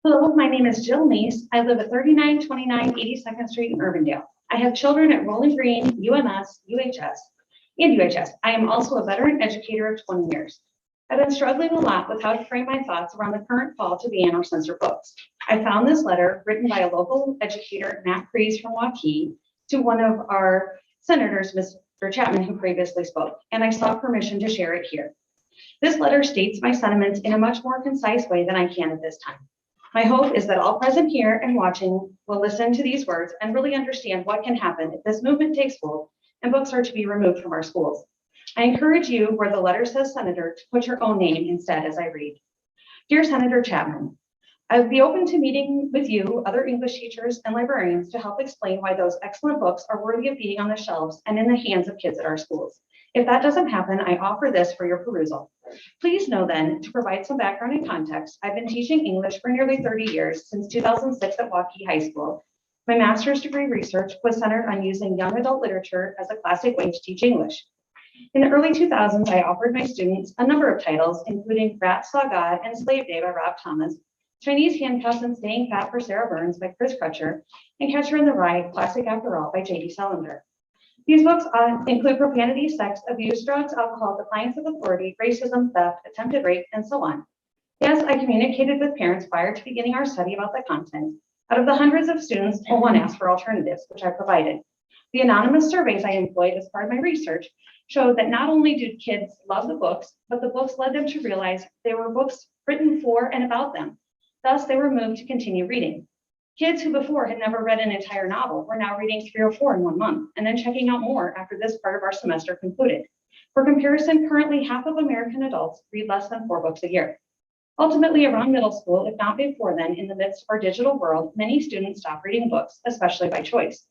Hello, my name is Jill Neese. I live at 3929 82nd Street in Urbandale. I have children at Rolling Green, UMS, UHS, and UHS. I am also a veteran educator of 20 years. I've been struggling a lot with how to frame my thoughts around the current call to ban or censor books. I found this letter written by a local educator, Matt Crees from Waukee, to one of our senators, Mr. Chapman, who previously spoke, and I sought permission to share it here. This letter states my sentiments in a much more concise way than I can at this time. My hope is that all present here and watching will listen to these words and really understand what can happen if this movement takes hold and books are to be removed from our schools. I encourage you, where the letter says Senator, to put your own name instead as I read. Dear Senator Chapman, I would be open to meeting with you, other English teachers and librarians to help explain why those excellent books are worthy of being on the shelves and in the hands of kids at our schools. If that doesn't happen, I offer this for your perusal. Please know then, to provide some background and context, I've been teaching English for nearly 30 years, since 2006 at Waukee High School. My master's degree research was centered on using young adult literature as a classic way to teach English. In the early 2000s, I offered my students a number of titles, including Rats Saw God and Slave Day by Rob Thomas, Chinese Handcuffs and Staying Fat for Sarah Burns by Chris Crutcher, and Catcher in the Rye, Classic After All by J.D. Salinger. These books include profanity, sex, abuse, drugs, alcohol, defiance of authority, racism, theft, attempted rape, and so on. Yes, I communicated with parents prior to beginning our study about the content. Out of the hundreds of students, one asked for alternatives, which I provided. The anonymous surveys I employed as part of my research showed that not only did kids love the books, but the books led them to realize they were books written for and about them. Thus, they were moved to continue reading. Kids who before had never read an entire novel were now reading 3 or 4 in 1 month, and then checking out more after this part of our semester concluded. For comparison, currently half of American adults read less than 4 books a year. Ultimately, around middle school, if not before then, in the midst of our digital world, many students stop reading books, especially by choice.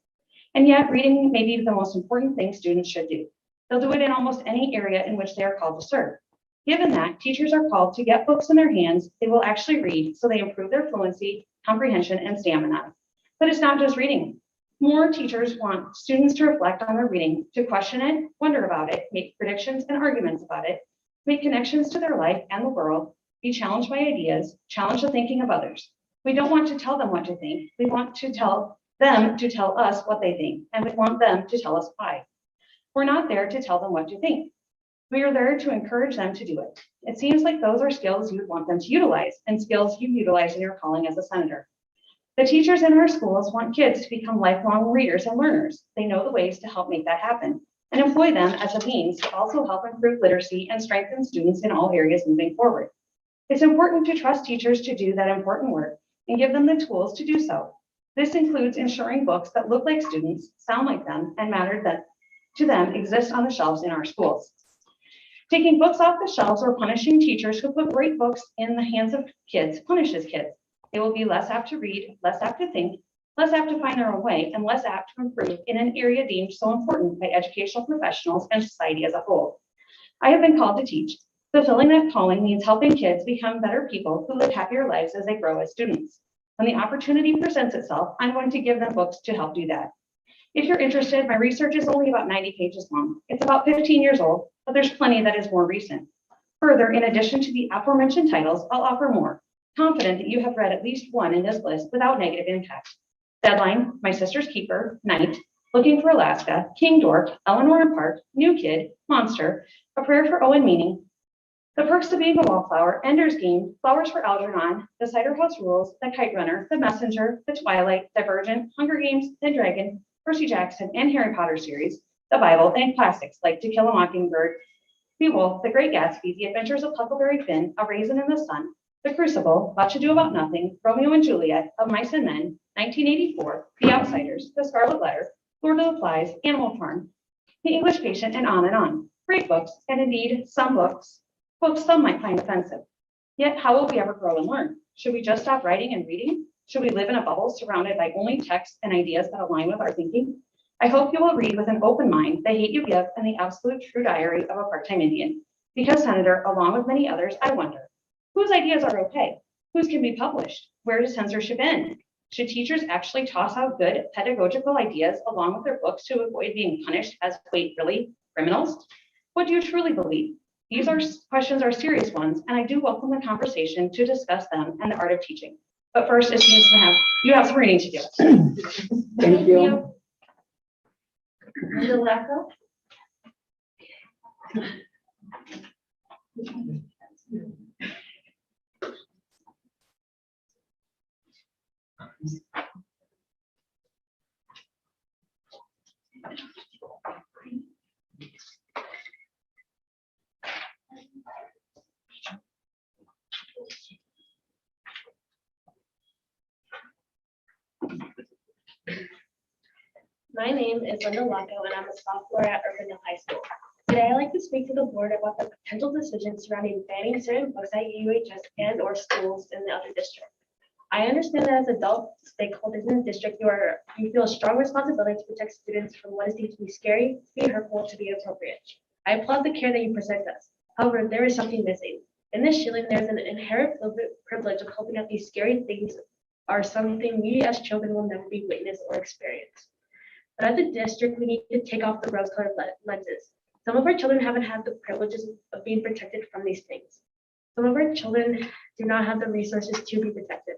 And yet, reading may be the most important thing students should do. They'll do it in almost any area in which they are called to serve. Given that teachers are called to get books in their hands, they will actually read so they improve their fluency, comprehension, and stamina. But it's not just reading. More teachers want students to reflect on their reading, to question it, wonder about it, make predictions and arguments about it, make connections to their life and the world, be challenged by ideas, challenge the thinking of others. We don't want to tell them what to think. We want to tell them to tell us what they think, and we want them to tell us why. We're not there to tell them what to think. We are there to encourage them to do it. It seems like those are skills you would want them to utilize, and skills you utilize in your calling as a senator. The teachers in our schools want kids to become lifelong readers and learners. They know the ways to help make that happen, and employ them as a means to also help improve literacy and strengthen students in all areas moving forward. It's important to trust teachers to do that important work and give them the tools to do so. This includes ensuring books that look like students, sound like them, and matter to them exist on the shelves in our schools. Taking books off the shelves or punishing teachers who put great books in the hands of kids punishes kids. They will be less apt to read, less apt to think, less apt to find their own way, and less apt to improve in an area deemed so important by educational professionals and society as a whole. I have been called to teach. Fulfilling that calling means helping kids become better people who live happier lives as they grow as students. When the opportunity presents itself, I'm going to give them books to help do that. If you're interested, my research is only about 90 pages long. It's about 15 years old, but there's plenty that is more recent. Further, in addition to the aforementioned titles, I'll offer more, confident that you have read at least one in this list without negative impact. Deadline, My Sister's Keeper, Night, Looking for Alaska, King Dork, Eleanor and Park, New Kid, Monster, A Prayer for Owen Meaning, The Perks of Being a Wallflower, Ender's Game, Flowers for Algernon, The Cider House Rules, The Kite Runner, The Messenger, The Twilight, Divergent, Hunger Games, The Dragon, Percy Jackson, and Harry Potter series, the Bible, and classics like To Kill a Mockingbird, Beowulf, The Great Gatsby, The Adventures of Huckleberry Finn, A Raisin in the Sun, The Crucible, Much Ado About Nothing, Romeo and Juliet, Of Mice and Men, 1984, The Outsiders, The Scarlet Letter, Lord of the Flies, Animal Farm, The English Patient, and on and on. Great books, and indeed, some books some might find offensive. Yet, how will we ever grow and learn? Should we just stop writing and reading? Should we live in a bubble surrounded by only text and ideas that align with our thinking? I hope you will read with an open mind The Hate You Give and The Absolute True Diary of a Part-Time Indian. Because, Senator, along with many others, I wonder, whose ideas are okay? Whose can be published? Where does censorship end? Should teachers actually toss out good pedagogical ideas along with their books to avoid being punished as, wait, really, criminals? What do you truly believe? These questions are serious ones, and I do welcome the conversation to discuss them and the art of teaching. But first, it seems you have some reading to do. Thank you. Linda Lacko? My name is Linda Lonko, and I'm a sophomore at Urbandale High School. Today, I'd like to speak to the board about the potential decisions surrounding banning certain books at UHS and/or schools in the other district. I understand that as adult stakeholders in the district, you feel a strong responsibility to protect students from what is deemed to be scary, to be hurtful, to be inappropriate. I applaud the care that you present us. However, there is something missing. In this shielding, there is an inherent privilege of hoping that these scary things are something we as children will never be witnessed or experience. But as a district, we need to take off the rose-colored lenses. Some of our children haven't had the privileges of being protected from these things. Some of our children do not have the resources to be protected.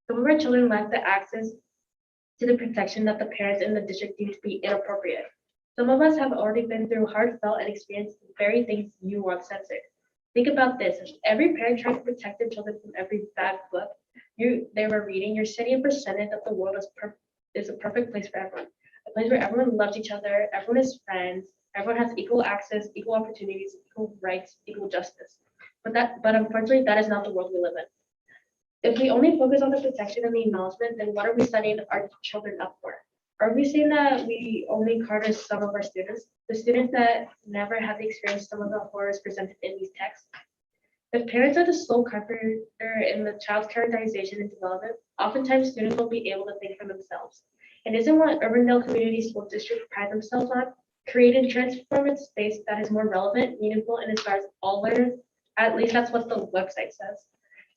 Some of our children lack the access to the protection that the parents in the district deem to be inappropriate. Some of us have already been through heartfelt and experienced the very things you want censored. Think about this: if every parent tried to protect their children from every bad book they were reading, you're setting a percentage that the world is a perfect place for everyone. A place where everyone loves each other, everyone is friends, everyone has equal access, equal opportunities, equal rights, equal justice. But unfortunately, that is not the world we live in. If we only focus on the protection and the acknowledgement, then what are we setting our children up for? Are we saying that we only target some of our students, the students that never have experienced some of the horrors presented in these texts? If parents are the sole carpenter in the child's characterization and development, oftentimes students won't be able to think for themselves. And isn't what Urbandale Community School District pride themselves on? Create and transform a space that is more relevant, meaningful, and inspires all learners. At least that's what the website says.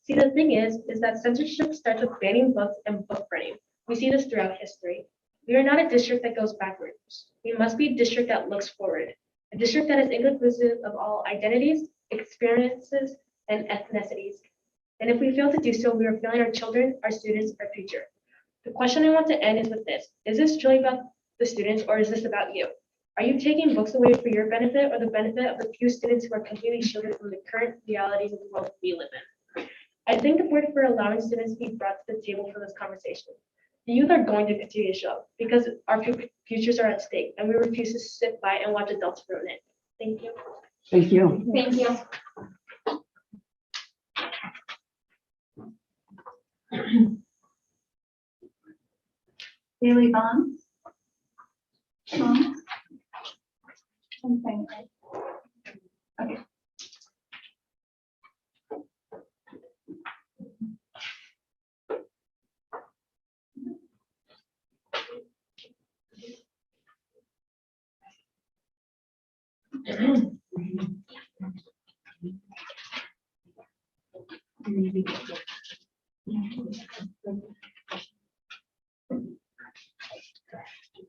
See, the thing is that censorship starts with banning books and book burning. We see this throughout history. We are not a district that goes backwards. We must be a district that looks forward. A district that is inclusive of all identities, experiences, and ethnicities. And if we fail to do so, we are failing our children, our students, our future. The question I want to end is with this: is this truly about the students, or is this about you? Are you taking books away for your benefit or the benefit of the few students who are completely shielded from the current realities of the world we live in? I thank the board for allowing students to be brought to the table for this conversation. The youth are going to continue to show because our futures are at stake, and we refuse to sit by and watch adults ruin it. Thank you. Thank you. Thank you. Haley Bonds? Okay.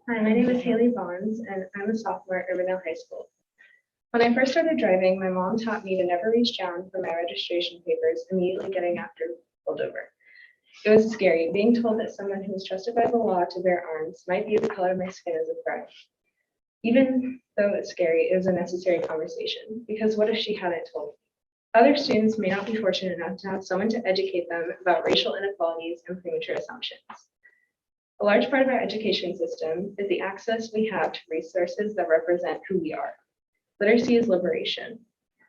Hi, my name is Haley Bonds, and I'm a sophomore at Urbandale High School. When I first started driving, my mom taught me to never reach down for my registration papers immediately getting after pulled over. It was scary being told that someone who was trusted by the law to bear arms might be the color of my skin as a threat. Even though it's scary, it was a necessary conversation, because what if she hadn't told me? Other students may not be fortunate enough to have someone to educate them about racial inequalities and premature assumptions. A large part of our education system is the access we have to resources that represent who we are. Literacy is liberation.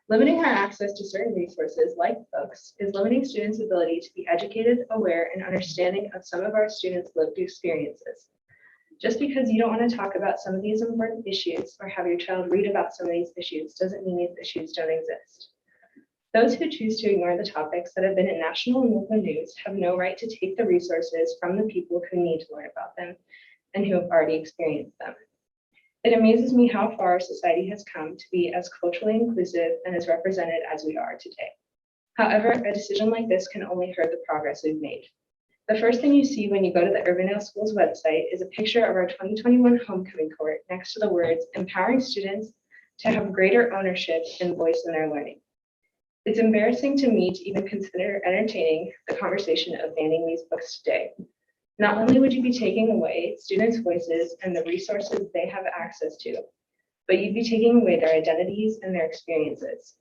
Limiting our access to certain resources like books is limiting students' ability to be educated, aware, and understanding of some of our students' lived experiences. Just because you don't want to talk about some of these important issues or have your child read about some of these issues doesn't mean these issues don't exist. Those who choose to ignore the topics that have been in national and local news have no right to take the resources from the people who need to learn about them and who have already experienced them. It amazes me how far society has come to be as culturally inclusive and as represented as we are today. However, a decision like this can only hurt the progress we've made. The first thing you see when you go to the Urbandale School's website is a picture of our 2021 homecoming court next to the words empowering students to have greater ownership and voice in their learning. It's embarrassing to me to even consider entertaining the conversation of banning these books today. Not only would you be taking away students' voices and the resources they have access to, but you'd be taking away their identities and their experiences.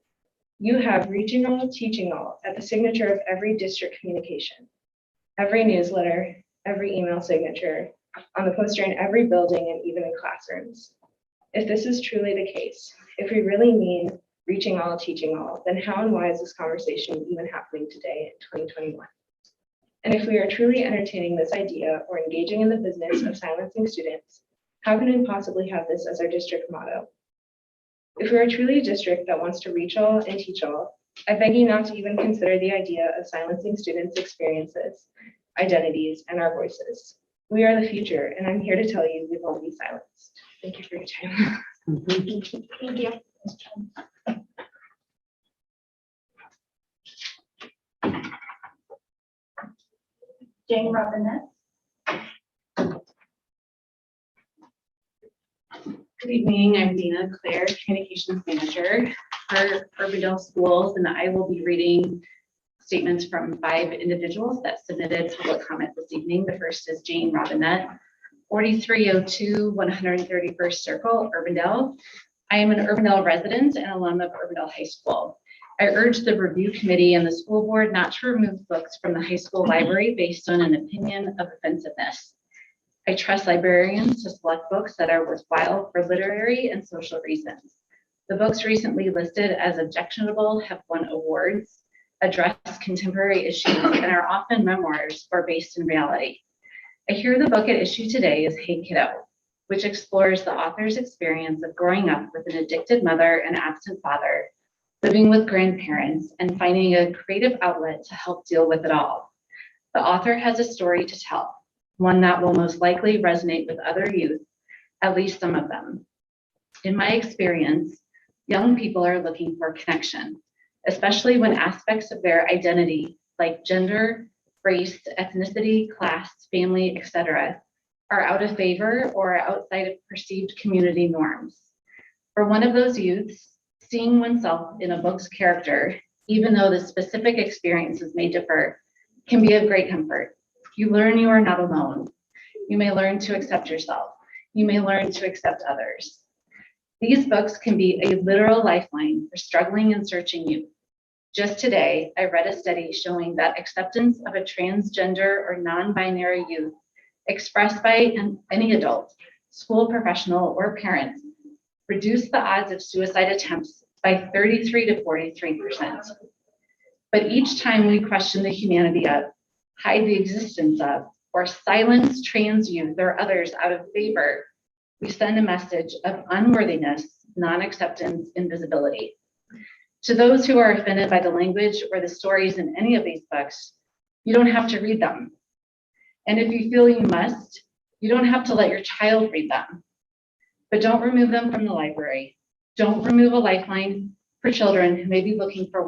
You have reaching all, teaching all at the signature of every district communication, every newsletter, every email signature, on the poster in every building and even in classrooms. If this is truly the case, if we really mean reaching all, teaching all, then how and why is this conversation even happening today in 2021? And if we are truly entertaining this idea or engaging in the business of silencing students, how can we possibly have this as our district motto? If we are truly a district that wants to reach all and teach all, I beg you not to even consider the idea of silencing students' experiences, identities, and our voices. We are the future, and I'm here to tell you we won't be silenced. Thank you for your time. Thank you. Jane Robinette. Good evening, I'm Dina Claire, Communications Manager for Urbandale Schools, and I will be reading statements from 5 individuals that submitted public comment this evening. The first is Jane Robinette, 4302 131st Circle, Urbandale. I am an Urbandale resident and alum of Urbandale High School. I urge the review committee and the school board not to remove books from the high school library based on an opinion of offensiveness. I trust librarians to select books that are worthwhile for literary and social reasons. The books recently listed as objectionable have won awards, address contemporary issues, and are often memoirs or based in reality. I hear the book at issue today is Hey Kiddo, which explores the author's experience of growing up with an addicted mother and absent father, living with grandparents, and finding a creative outlet to help deal with it all. The author has a story to tell, one that will most likely resonate with other youth, at least some of them. In my experience, young people are looking for connection, especially when aspects of their identity, like gender, race, ethnicity, class, family, etc., are out of favor or outside of perceived community norms. For one of those youths, seeing oneself in a book's character, even though the specific experiences may differ, can be of great comfort. You learn you are not alone. You may learn to accept yourself. You may learn to accept others. These books can be a literal lifeline for struggling and searching youth. Just today, I read a study showing that acceptance of a transgender or non-binary youth expressed by any adult, school professional, or parent reduced the odds of suicide attempts by 33 to 43%. But each time we question the humanity of, hide the existence of, or silence trans youth or others out of favor, we send a message of unworthiness, non-acceptance, invisibility. To those who are offended by the language or the stories in any of these books, you don't have to read them. And if you feel you must, you don't have to let your child read them. But don't remove them from the library. Don't remove a lifeline for children who may be looking for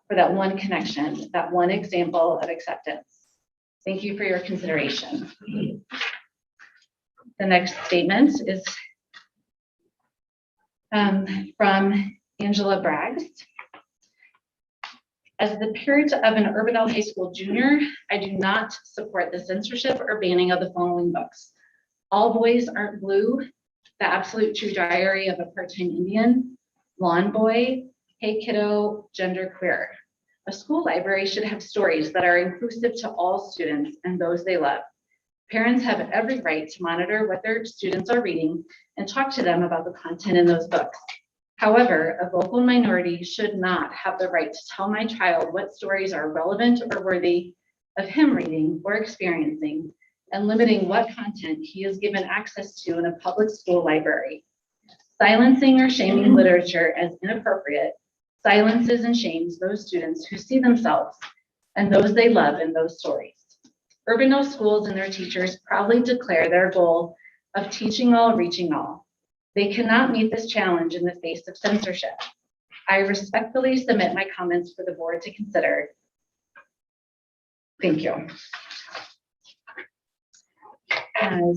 that one connection, that one example of acceptance. Thank you for your consideration. The next statement is From Angela Braggs. As the parent of an Urbandale High School junior, I do not support the censorship or banning of the following books. All Boys Aren't Blue, The Absolute True Diary of a Part-Time Indian, Lawn Boy, Hey Kiddo, Gender Queer. A school library should have stories that are inclusive to all students and those they love. Parents have every right to monitor what their students are reading and talk to them about the content in those books. However, a vocal minority should not have the right to tell my child what stories are relevant or worthy of him reading or experiencing, and limiting what content he is given access to in a public school library. Silencing or shaming literature as inappropriate silences and shames those students who see themselves and those they love in those stories. Urbandale schools and their teachers proudly declare their goal of teaching all, reaching all. They cannot meet this challenge in the face of censorship. I respectfully submit my comments for the board to consider. Thank you.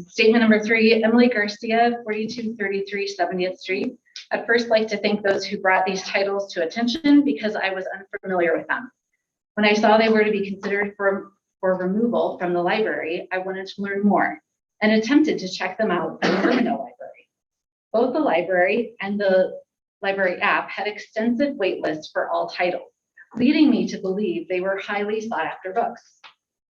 Statement number 3, Emily Garcia, 4233 70th Street. I'd first like to thank those who brought these titles to attention because I was unfamiliar with them. When I saw they were to be considered for removal from the library, I wanted to learn more and attempted to check them out in the Urbandale Library. Both the library and the library app had extensive wait lists for all titles, leading me to believe they were highly sought after books.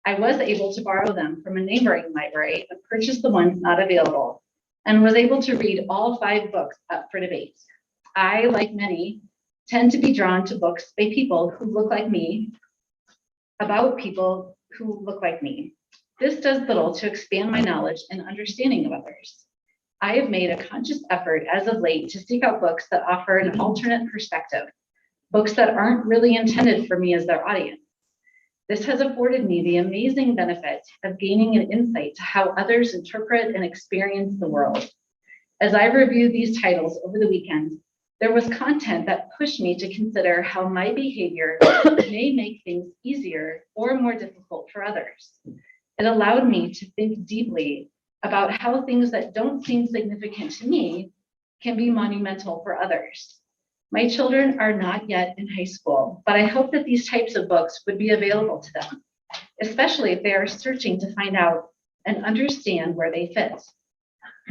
I was able to borrow them from a neighboring library and purchase the ones not available, and was able to read all 5 books up for debate. I, like many, tend to be drawn to books by people who look like me, about people who look like me. This does little to expand my knowledge and understanding of others. I have made a conscious effort as of late to seek out books that offer an alternate perspective, books that aren't really intended for me as their audience. This has afforded me the amazing benefit of gaining an insight to how others interpret and experience the world. As I reviewed these titles over the weekend, there was content that pushed me to consider how my behavior may make things easier or more difficult for others. It allowed me to think deeply about how things that don't seem significant to me can be monumental for others. My children are not yet in high school, but I hope that these types of books would be available to them, especially if they are searching to find out and understand where they fit.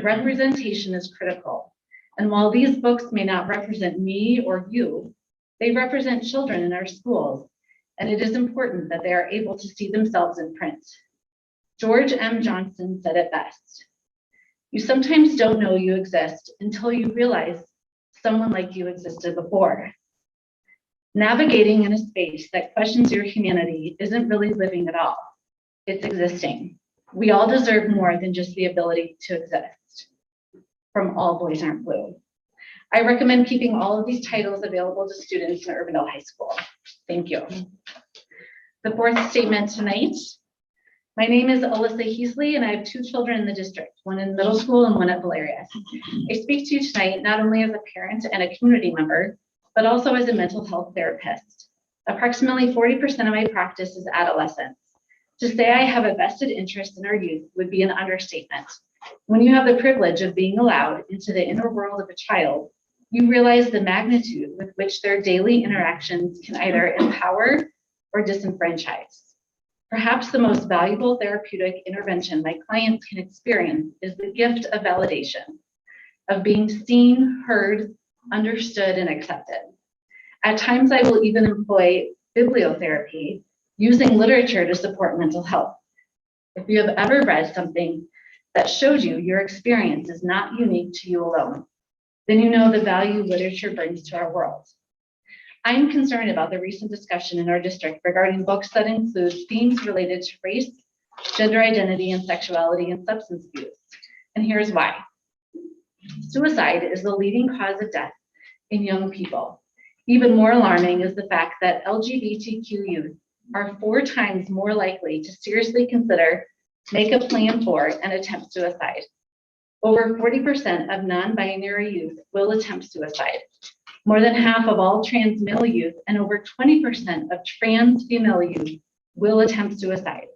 Representation is critical, and while these books may not represent me or you, they represent children in our schools, and it is important that they are able to see themselves in print. George M. Johnson said it best. You sometimes don't know you exist until you realize someone like you existed before. Navigating in a space that questions your humanity isn't really living at all. It's existing. We all deserve more than just the ability to exist. From All Boys Aren't Blue. I recommend keeping all of these titles available to students in Urbandale High School. Thank you. The fourth statement tonight. My name is Alyssa Heasley, and I have 2 children in the district, one in middle school and one at Valerius. I speak to you tonight not only as a parent and a community member, but also as a mental health therapist. Approximately 40% of my practice is adolescents. To say I have a vested interest in our youth would be an understatement. When you have the privilege of being allowed into the inner world of a child, you realize the magnitude with which their daily interactions can either empower or disenfranchise. Perhaps the most valuable therapeutic intervention my clients can experience is the gift of validation, of being seen, heard, understood, and accepted. At times, I will even employ bibliotherapy, using literature to support mental health. If you have ever read something that shows you your experience is not unique to you alone, then you know the value literature brings to our world. I am concerned about the recent discussion in our district regarding books that include themes related to race, gender identity, and sexuality and substance abuse. And here's why. Suicide is the leading cause of death in young people. Even more alarming is the fact that LGBTQ youth are 4 times more likely to seriously consider, make a plan for, and attempt suicide. Over 40% of non-binary youth will attempt suicide. More than half of all trans male youth and over 20% of trans female youth will attempt suicide.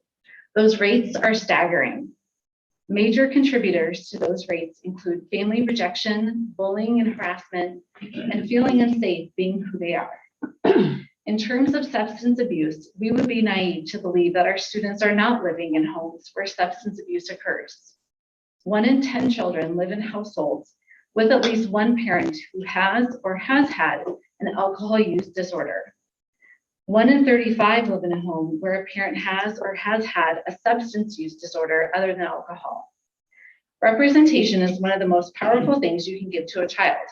Those rates are staggering. Major contributors to those rates include family rejection, bullying and harassment, and feeling unsafe being who they are. In terms of substance abuse, we would be naive to believe that our students are not living in homes where substance abuse occurs. 1 in 10 children live in households with at least one parent who has or has had an alcohol use disorder. 1 in 35 live in a home where a parent has or has had a substance use disorder other than alcohol. Representation is one of the most powerful things you can give to a child.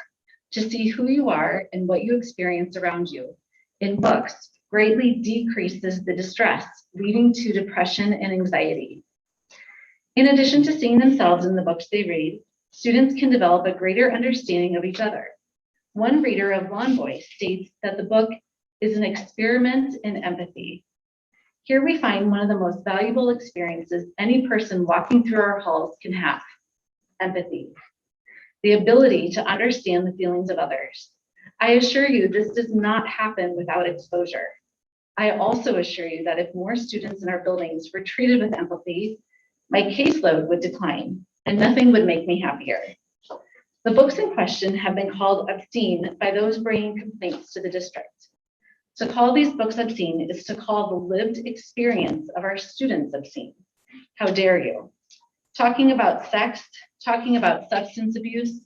To see who you are and what you experience around you in books greatly decreases the distress leading to depression and anxiety. In addition to seeing themselves in the books they read, students can develop a greater understanding of each other. One reader of Lawn Boy states that the book is an experiment in empathy. Here we find one of the most valuable experiences any person walking through our halls can have: empathy, the ability to understand the feelings of others. I assure you this does not happen without exposure. I also assure you that if more students in our buildings were treated with empathy, my caseload would decline and nothing would make me happier. The books in question have been called obscene by those bringing complaints to the district. To call these books obscene is to call the lived experience of our students obscene. How dare you? Talking about sex, talking about substance abuse,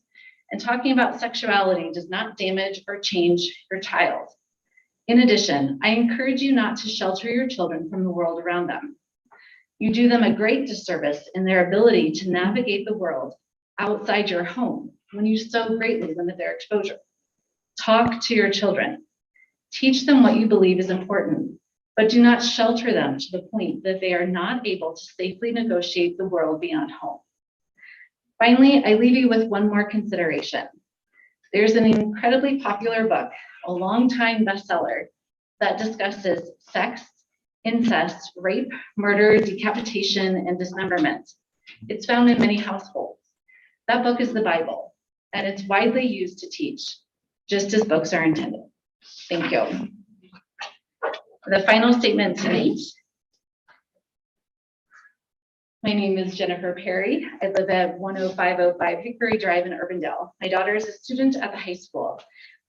and talking about sexuality does not damage or change your child. In addition, I encourage you not to shelter your children from the world around them. You do them a great disservice in their ability to navigate the world outside your home when you so greatly limit their exposure. Talk to your children. Teach them what you believe is important, but do not shelter them to the point that they are not able to safely negotiate the world beyond home. Finally, I leave you with one more consideration. There's an incredibly popular book, a longtime bestseller, that discusses sex, incest, rape, murder, decapitation, and dismemberment. It's found in many households. That book is the Bible, and it's widely used to teach, just as books are intended. Thank you. The final statement tonight. My name is Jennifer Perry. I live at 10505 Hickory Drive in Urbandale. My daughter is a student at the high school.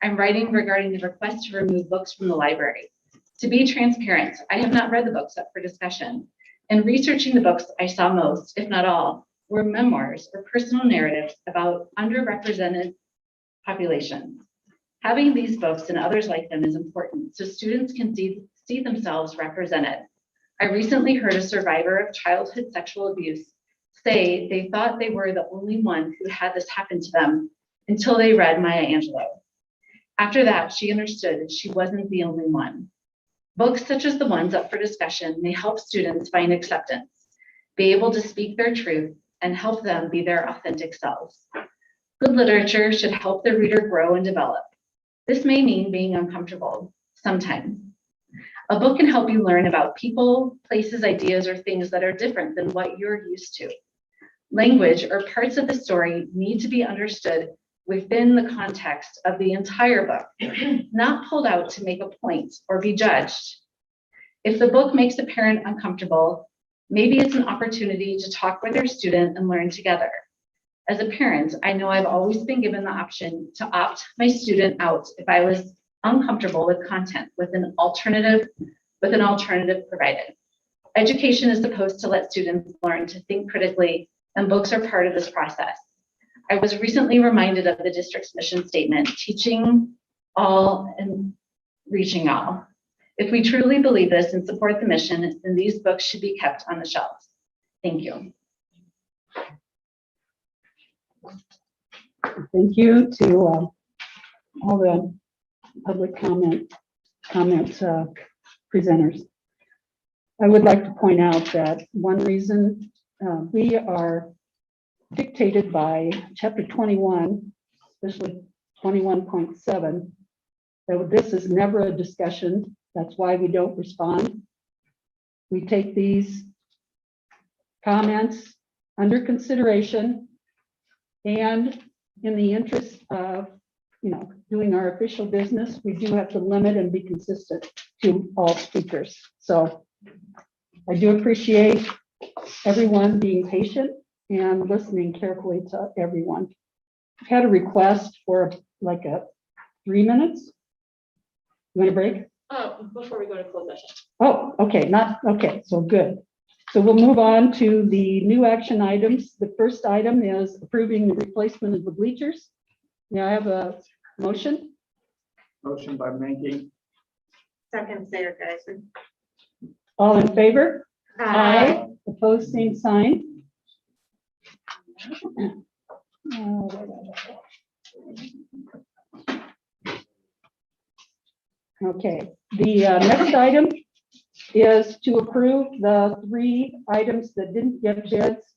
I'm writing regarding the request to remove books from the library. To be transparent, I have not read the books up for discussion. In researching the books, I saw most, if not all, were memoirs or personal narratives about underrepresented populations. Having these books and others like them is important so students can see themselves represented. I recently heard a survivor of childhood sexual abuse say they thought they were the only one who had this happen to them until they read Maya Angelou. After that, she understood she wasn't the only one. Books such as the ones up for discussion may help students find acceptance, be able to speak their truth, and help them be their authentic selves. Good literature should help the reader grow and develop. This may mean being uncomfortable sometimes. A book can help you learn about people, places, ideas, or things that are different than what you're used to. Language or parts of the story need to be understood within the context of the entire book, not pulled out to make a point or be judged. If the book makes a parent uncomfortable, maybe it's an opportunity to talk with their student and learn together. As a parent, I know I've always been given the option to opt my student out if I was uncomfortable with content with an alternative provided. Education is supposed to let students learn to think critically, and books are part of this process. I was recently reminded of the district's mission statement, teaching all and reaching all. If we truly believe this and support the mission, then these books should be kept on the shelves. Thank you. Thank you to all the public comments presenters. I would like to point out that one reason we are dictated by chapter 21, especially 21.7, that this is never a discussion. That's why we don't respond. We take these comments under consideration, and in the interest of doing our official business, we do have to limit and be consistent to all speakers. So I do appreciate everyone being patient and listening carefully to everyone. I've had a request for like 3 minutes. You want a break? Oh, before we go to closed session. Oh, okay, okay, so good. So we'll move on to the new action items. The first item is approving the replacement of the bleachers. May I have a motion? Motion by Menke. Second, Sarah Geisler. All in favor? Opposed, same sign. Okay, the next item is to approve the 3 items that didn't get bids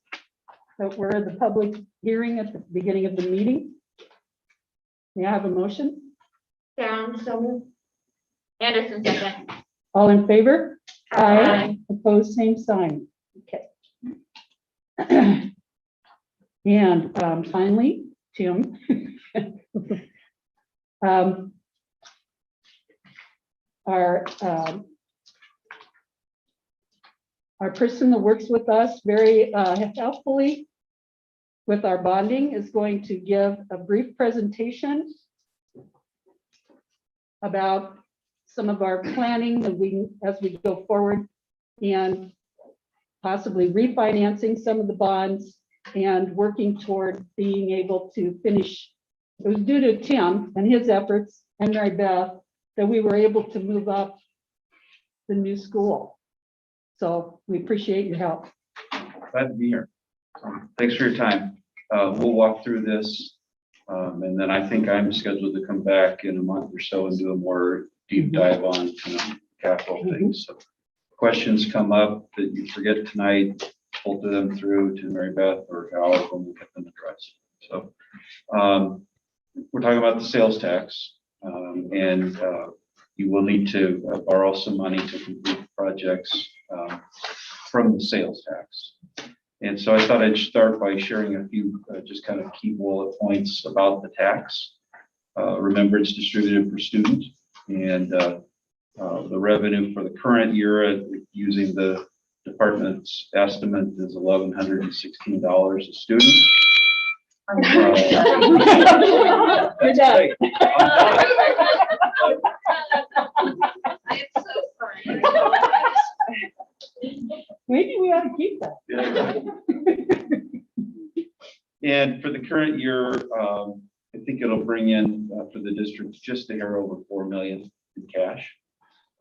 that were the public hearing at the beginning of the meeting. May I have a motion? Down, so moved. Anderson, second. All in favor? Aye. Opposed, same sign. Okay. And finally, Tim. Our person that works with us very helpfully with our bonding is going to give a brief presentation about some of our planning that as we go forward and possibly refinancing some of the bonds and working toward being able to finish. It was due to Tim and his efforts and Mary Beth that we were able to move up the new school. So we appreciate your help. Glad to be here. Thanks for your time. We'll walk through this. And then I think I'm scheduled to come back in a month or so and do a more deep dive on capital things. So questions come up that you forget tonight, filter them through to Mary Beth or Howard when we get them addressed. So we're talking about the sales tax, and you will need to borrow some money to complete projects from the sales tax. And so I thought I'd start by sharing a few just kind of key bullet points about the tax. Remember, it's distributed per student, and the revenue for the current year using the department's estimate is $1,116 a student. Good job. I'm so sorry. Maybe we ought to keep that. And for the current year, I think it'll bring in for the district just a hair over 4 million in cash.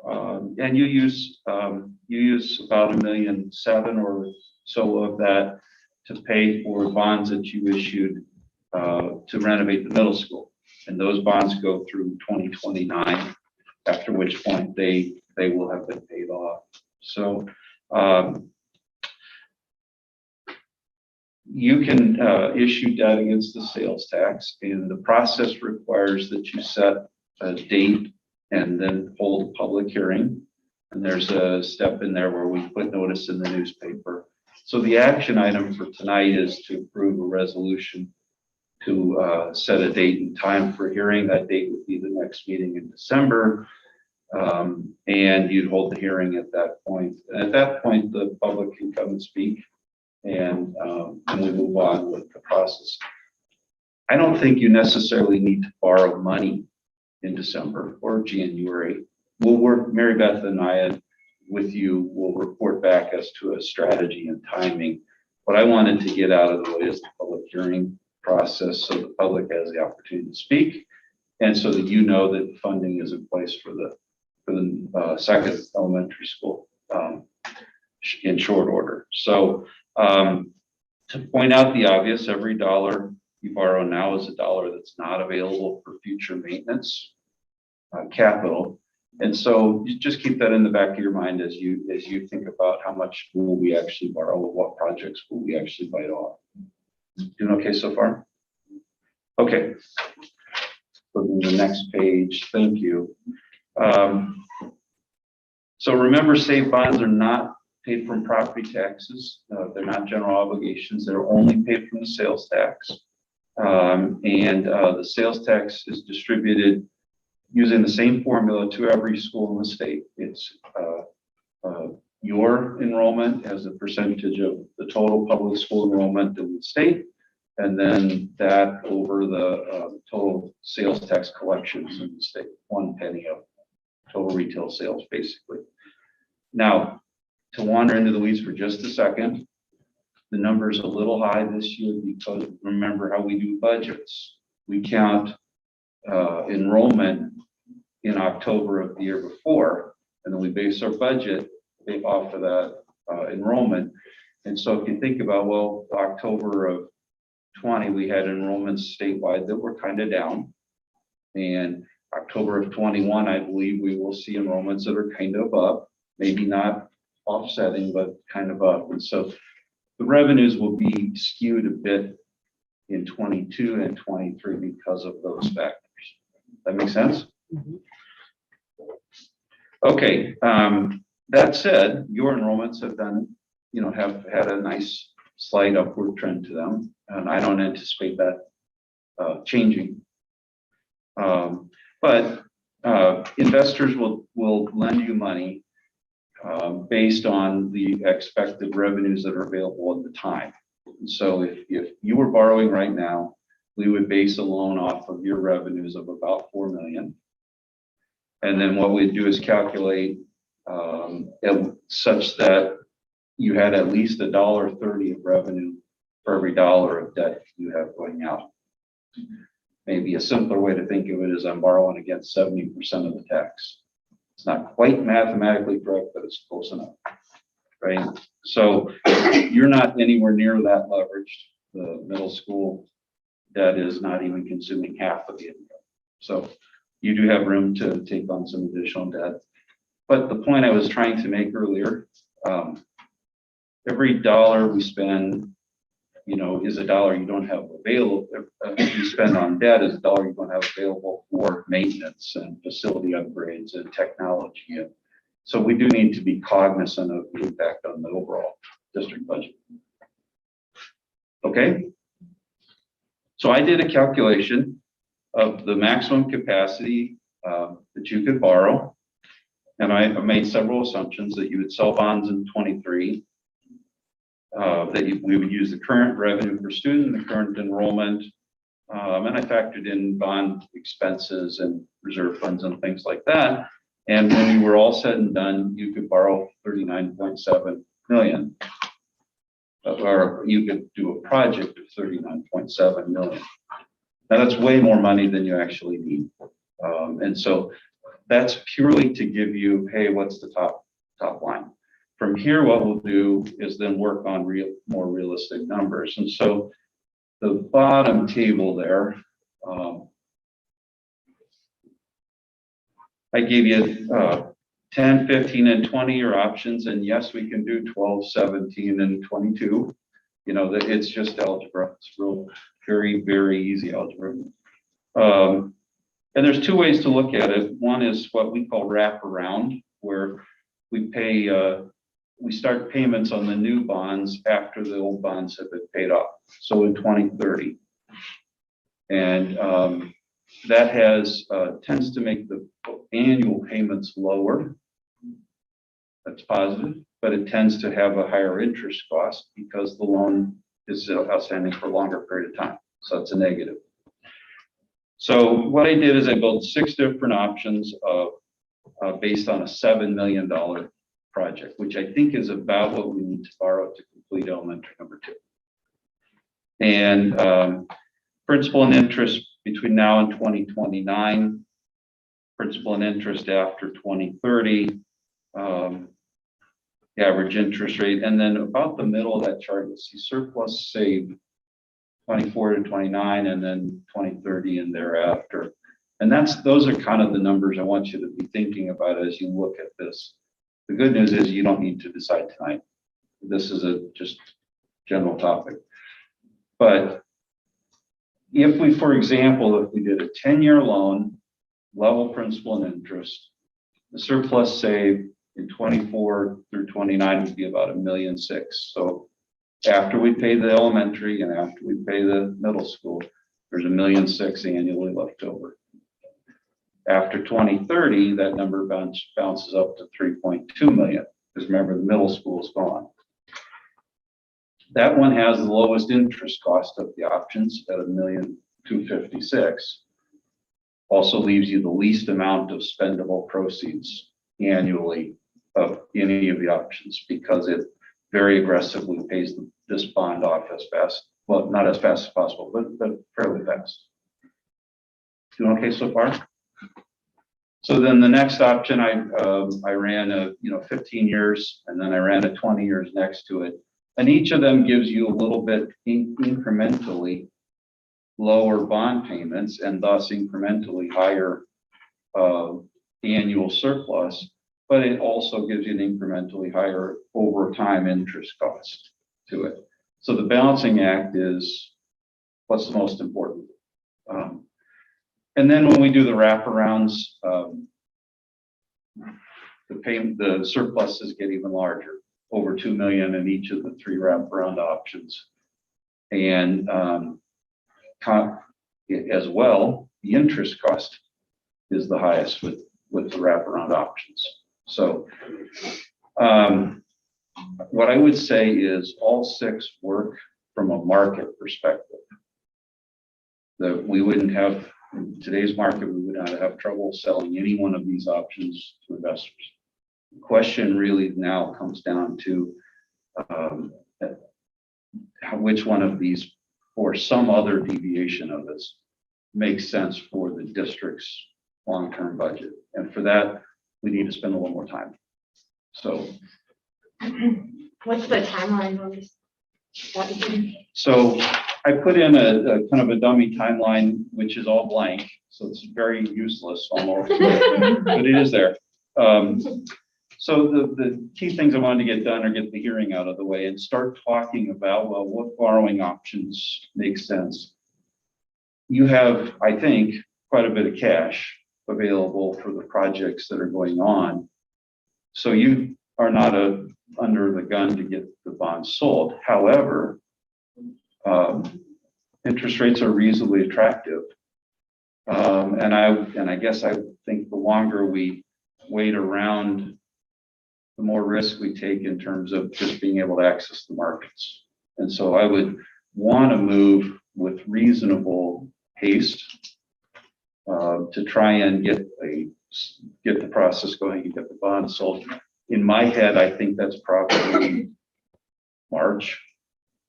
And you use about $1.7 million or so of that to pay for bonds that you issued to renovate the middle school. And those bonds go through 2029, after which point they will have been paid off. So you can issue debt against the sales tax, and the process requires that you set a date and then hold a public hearing. And there's a step in there where we put notice in the newspaper. So the action item for tonight is to approve a resolution to set a date and time for hearing. That date would be the next meeting in December. And you'd hold the hearing at that point. And at that point, the public can come and speak, and we move on with the process. I don't think you necessarily need to borrow money in December or January. We'll work, Mary Beth and I, with you, will report back as to a strategy and timing. What I wanted to get out of the way is the public hearing process, so the public has the opportunity to speak, and so that you know that funding is in place for the second elementary school in short order. So to point out the obvious, every dollar you borrow now is a dollar that's not available for future maintenance capital. And so you just keep that in the back of your mind as you think about how much will we actually borrow, what projects will we actually bite off. Doing okay so far? Okay. Go to the next page. Thank you. So remember, saved bonds are not paid from property taxes. They're not general obligations. They're only paid from the sales tax. And the sales tax is distributed using the same formula to every school in the state. It's your enrollment as a percentage of the total public school enrollment in the state, and then that over the total sales tax collections in the state, 1 penny of total retail sales, basically. Now, to wander into the weeds for just a second, the number's a little high this year because remember how we do budgets. We count enrollment in October of the year before, and then we base our budget off of that enrollment. And so if you think about, well, October of 20, we had enrollments statewide that were kind of down. And October of 21, I believe we will see enrollments that are kind of up, maybe not offsetting, but kind of up. And so the revenues will be skewed a bit in 22 and 23 because of those factors. That makes sense? Mhm. Okay, that said, your enrollments have done, have had a nice slight upward trend to them, and I don't anticipate that changing. But investors will lend you money based on the expected revenues that are available at the time. So if you were borrowing right now, we would base a loan off of your revenues of about 4 million. And then what we'd do is calculate such that you had at least $1.30 of revenue for every dollar of debt you have going out. Maybe a simpler way to think of it is I'm borrowing against 70% of the tax. It's not quite mathematically correct, but it's close enough, right? So you're not anywhere near that leveraged. The middle school debt is not even consuming half of the income. So you do have room to take on some additional debt. But the point I was trying to make earlier, every dollar we spend, is a dollar you don't have available. If you spend on debt is a dollar you don't have available for maintenance and facility upgrades and technology. And so we do need to be cognizant of the impact on the overall district budget. Okay. So I did a calculation of the maximum capacity that you could borrow. And I made several assumptions that you would sell bonds in 23, that we would use the current revenue per student, the current enrollment, and I factored in bond expenses and reserve funds and things like that. And when you were all said and done, you could borrow 39.7 million. Or you could do a project of 39.7 million. Now that's way more money than you actually need. And so that's purely to give you, hey, what's the top line? From here, what we'll do is then work on more realistic numbers. And so the bottom table there, I gave you 10, 15, and 20 are options. And yes, we can do 12, 17, and 22. That it's just algebra. It's real, very, very easy algebra. And there's two ways to look at it. One is what we call wraparound, where we pay, we start payments on the new bonds after the old bonds have been paid off. So in 2030. And that tends to make the annual payments lower. That's positive, but it tends to have a higher interest cost because the loan is outstanding for a longer period of time. So that's a negative. So what I did is I built 6 different options based on a $7 million project, which I think is about what we need to borrow to complete elementary number 2. And principal and interest between now and 2029, principal and interest after 2030, average interest rate, and then about the middle of that chart, you'll see surplus save 24 to 29, and then 2030 and thereafter. And those are kind of the numbers I want you to be thinking about as you look at this. The good news is you don't need to decide tonight. This is a just general topic. But if we, for example, if we did a 10-year loan, level principal and interest, the surplus save in 24 through 29 would be about $1.6 million. So after we pay the elementary and after we pay the middle school, there's $1.6 million annually left over. After 2030, that number bounces up to 3.2 million, because remember the middle school is gone. That one has the lowest interest cost of the options at $1,256,000. Also leaves you the least amount of spendable proceeds annually of any of the options because it very aggressively pays this bond off as fast, well, not as fast as possible, but fairly fast. Doing okay so far? So then the next option, I ran 15 years, and then I ran a 20 years next to it. And each of them gives you a little bit incrementally lower bond payments and thus incrementally higher annual surplus, but it also gives you an incrementally higher over time interest cost to it. So the balancing act is what's the most important. And then when we do the wraparounds, the surpluses get even larger, over 2 million in each of the 3 wraparound options. And as well, the interest cost is the highest with the wraparound options. So what I would say is all 6 work from a market perspective. That we wouldn't have, in today's market, we would not have trouble selling any one of these options to investors. The question really now comes down to which one of these or some other deviation of this makes sense for the district's long-term budget. And for that, we need to spend a little more time. So What's the timeline on this? So I put in a kind of a dummy timeline, which is all blank. So it's very useless almost, but it is there. So the key things I wanted to get done are get the hearing out of the way and start talking about, well, what borrowing options make sense. You have, I think, quite a bit of cash available for the projects that are going on. So you are not under the gun to get the bonds sold. However, interest rates are reasonably attractive. And I guess I think the longer we wait around, the more risk we take in terms of just being able to access the markets. And so I would want to move with reasonable haste to try and get the process going and get the bonds sold. In my head, I think that's probably March,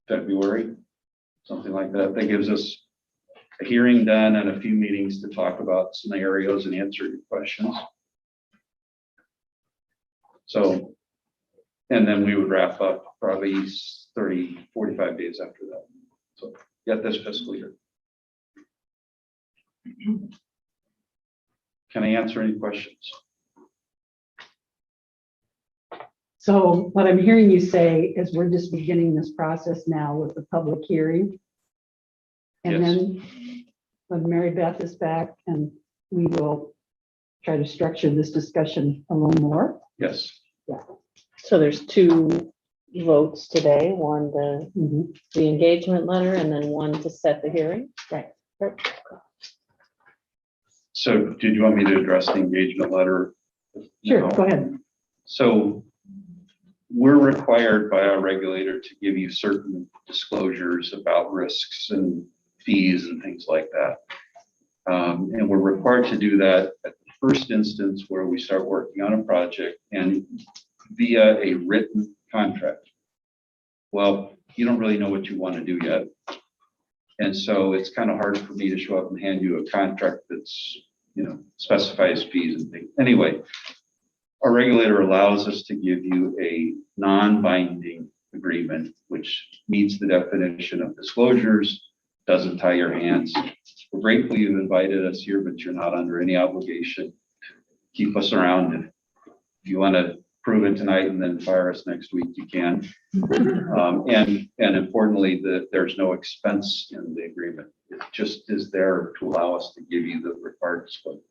February, something like that. That gives us a hearing done and a few meetings to talk about scenarios and answer your questions. So, and then we would wrap up probably 30, 45 days after that. So, get this fiscal year. Can I answer any questions? So what I'm hearing you say is we're just beginning this process now with the public hearing. And Yes. then when Mary Beth is back, and we will try to structure this discussion a little more. Yes. So there's 2 votes today, one the engagement letter and then one to set the hearing. Right. So did you want me to address the engagement letter? Sure, No. go ahead. So we're required by our regulator to give you certain disclosures about risks and fees and things like that. And we're required to do that at the first instance where we start working on a project and via a written contract. Well, you don't really know what you want to do yet. And so it's kind of hard for me to show up and hand you a contract that's, specifies fees and things. Anyway, our regulator allows us to give you a non-binding agreement, which meets the definition of disclosures, doesn't tie your hands. We're grateful you've invited us here, but you're not under any obligation. Keep us around. If you want to prove it tonight and then fire us next week, you can. And importantly, there's no expense in the agreement. It just is there to allow us to give you the required disclosures.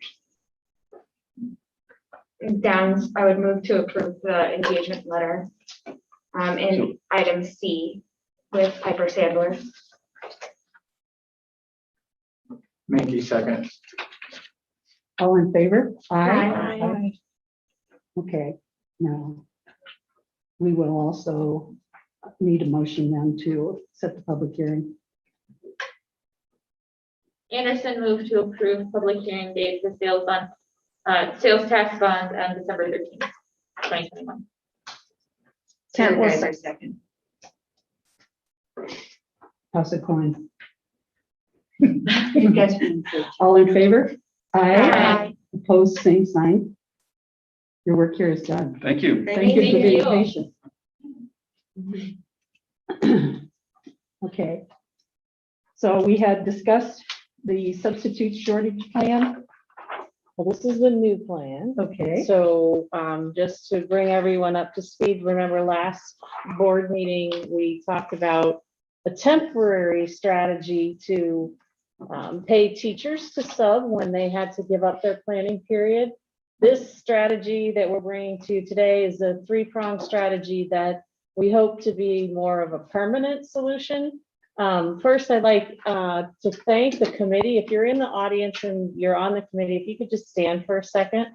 Downs, I would move to approve the engagement letter in item C with Piper Sandler. Minky, second. All in favor? Aye. Okay, now we will also need a motion then to set the public hearing. Anderson moved to approve public hearing date for sales tax bonds on December 13th, 2021. Kent will second. Toss a coin. You guys can- All in favor? Aye. Opposed, same sign. Your work here is done. Thank you. Thank you for Thank being you. patient. Okay. So we had discussed the substitute shortage plan. Well, this is the new plan. Okay. So just to bring everyone up to speed, remember last board meeting, we talked about a temporary strategy to pay teachers to sub when they had to give up their planning period. This strategy that we're bringing to you today is a three-pronged strategy that we hope to be more of a permanent solution. First, I'd like to thank the committee. If you're in the audience and you're on the committee, if you could just stand for a second.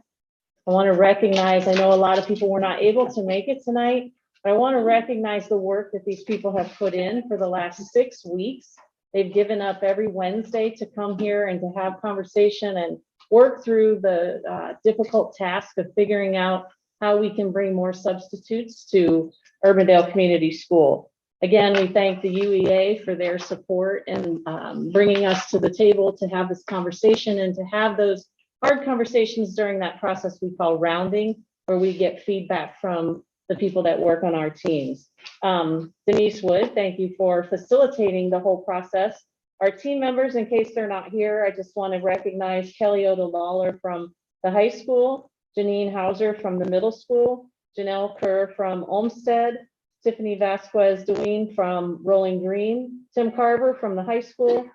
I want to recognize, I know a lot of people were not able to make it tonight, but I want to recognize the work that these people have put in for the last 6 weeks. They've given up every Wednesday to come here and to have conversation and work through the difficult task of figuring out how we can bring more substitutes to Urbandale Community School. Again, we thank the UEA for their support and bringing us to the table to have this conversation and to have those hard conversations during that process we call rounding, where we get feedback from the people that work on our teams. Denise Wood, thank you for facilitating the whole process. Our team members, in case they're not here, I just want to recognize Kelly Oda Lawler from the high school, Janine Hauser from the middle school, Janelle Kerr from Olmsted, Tiffany Vasquez Deween from Rolling Green, Tim Carver from the high school,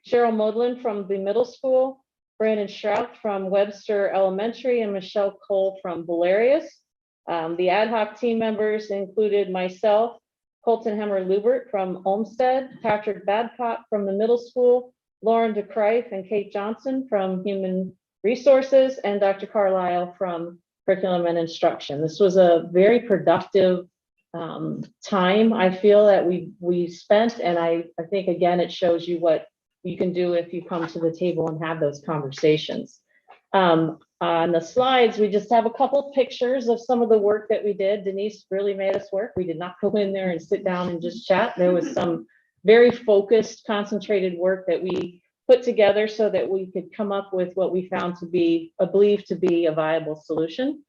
Cheryl Modlin from the middle school, Brandon Schrout from Webster Elementary, and Michelle Cole from Valerius. The ad hoc team members included myself, Colton Hemmer-Lubert from Olmsted, Patrick Badcock from the middle school, Lauren DeCreif and Kate Johnson from Human Resources, and Dr. Carlisle from Curriculum and Instruction. This was a very productive time, I feel, that we spent, and I think, again, it shows you what you can do if you come to the table and have those conversations. On the slides, we just have a couple pictures of some of the work that we did. Denise really made us work. We did not go in there and sit down and just chat. There was some very focused, concentrated work that we put together so that we could come up with what we found to be, believed to be a viable solution.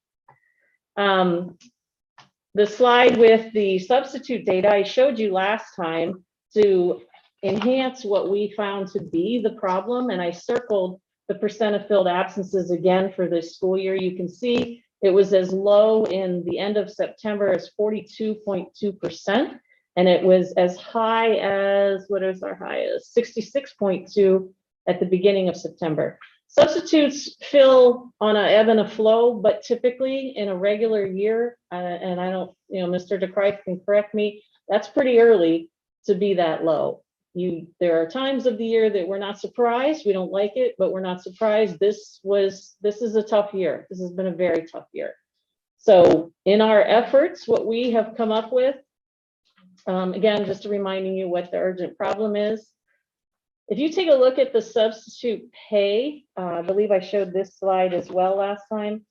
The slide with the substitute data I showed you last time to enhance what we found to be the problem, and I circled the percent of filled absences again for this school year. You can see it was as low in the end of September as 42.2%, and it was as high as, what is our highest, 66.2 at the beginning of September. Substitutes fill on a ebb and a flow, but typically in a regular year, and I don't, Mr. DeCreif can correct me, that's pretty early to be that low. There are times of the year that we're not surprised, we don't like it, but we're not surprised. This is a tough year. This has been a very tough year. So in our efforts, what we have come up with, again, just reminding you what the urgent problem is. If you take a look at the substitute pay, I believe I showed this slide as well last time.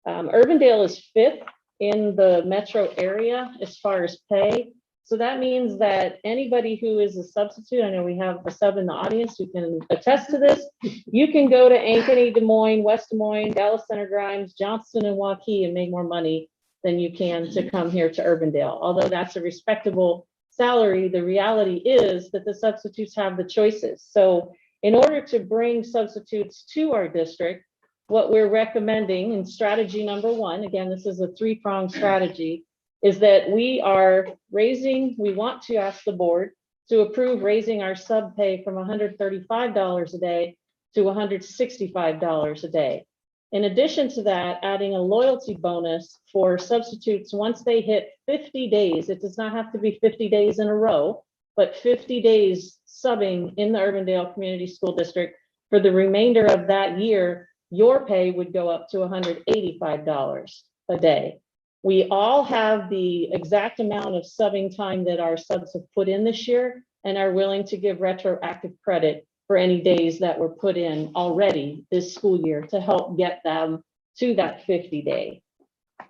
Urbandale is 5th in the metro area as far as pay. So that means that anybody who is a substitute, I know we have a sub in the audience who can attest to this, you can go to Ankeny, Des Moines, West Des Moines, Dallas Center Grimes, Johnston, and Waukee and make more money than you can to come here to Urbandale. Although that's a respectable salary, the reality is that the substitutes have the choices. So in order to bring substitutes to our district, what we're recommending in strategy number 1, again, this is a 3-pronged strategy, is that we want to ask the board to approve raising our sub pay from $135 a day to $165 a day. In addition to that, adding a loyalty bonus for substitutes once they hit 50 days, it does not have to be 50 days in a row, but 50 days subbing in the Urbandale Community School District. For the remainder of that year, your pay would go up to $185 a day. We all have the exact amount of subbing time that our subs have put in this year and are willing to give retroactive credit for any days that were put in already this school year to help get them to that 50-day.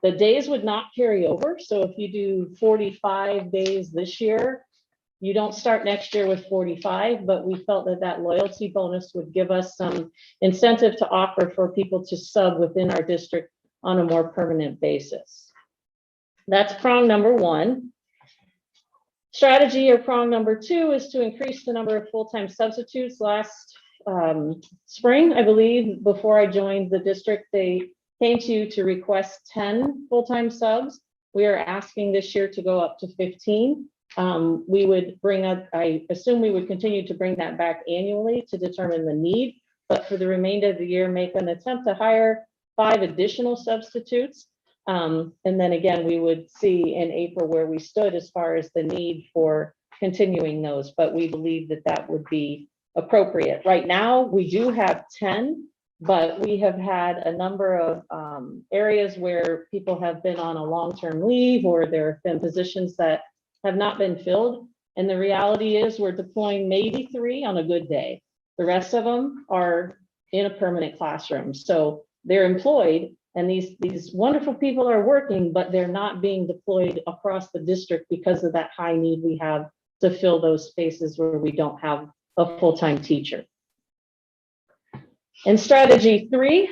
The days would not carry over. So if you do 45 days this year, you don't start next year with 45, but we felt that that loyalty bonus would give us some incentive to offer for people to sub within our district on a more permanent basis. That's prong number one. Strategy or prong number two is to increase the number of full-time substitutes. Last spring, I believe, before I joined the district, they came to you to request 10 full-time subs. We are asking this year to go up to 15. We would bring up, I assume we would continue to bring that back annually to determine the need, but for the remainder of the year, make an attempt to hire 5 additional substitutes. And then again, we would see in April where we stood as far as the need for continuing those, but we believe that that would be appropriate. Right now, we do have 10, but we have had a number of areas where people have been on a long-term leave, or there have been positions that have not been filled. And the reality is we're deploying maybe 3 on a good day. The rest of them are in a permanent classroom. So they're employed, and these wonderful people are working, but they're not being deployed across the district because of that high need we have to fill those spaces where we don't have a full-time teacher. And strategy 3,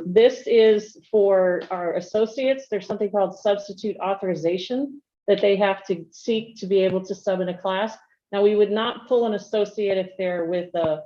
this is for our associates. There's something called substitute authorization that they have to seek to be able to sub in a class. Now, we would not pull an associate if they're with a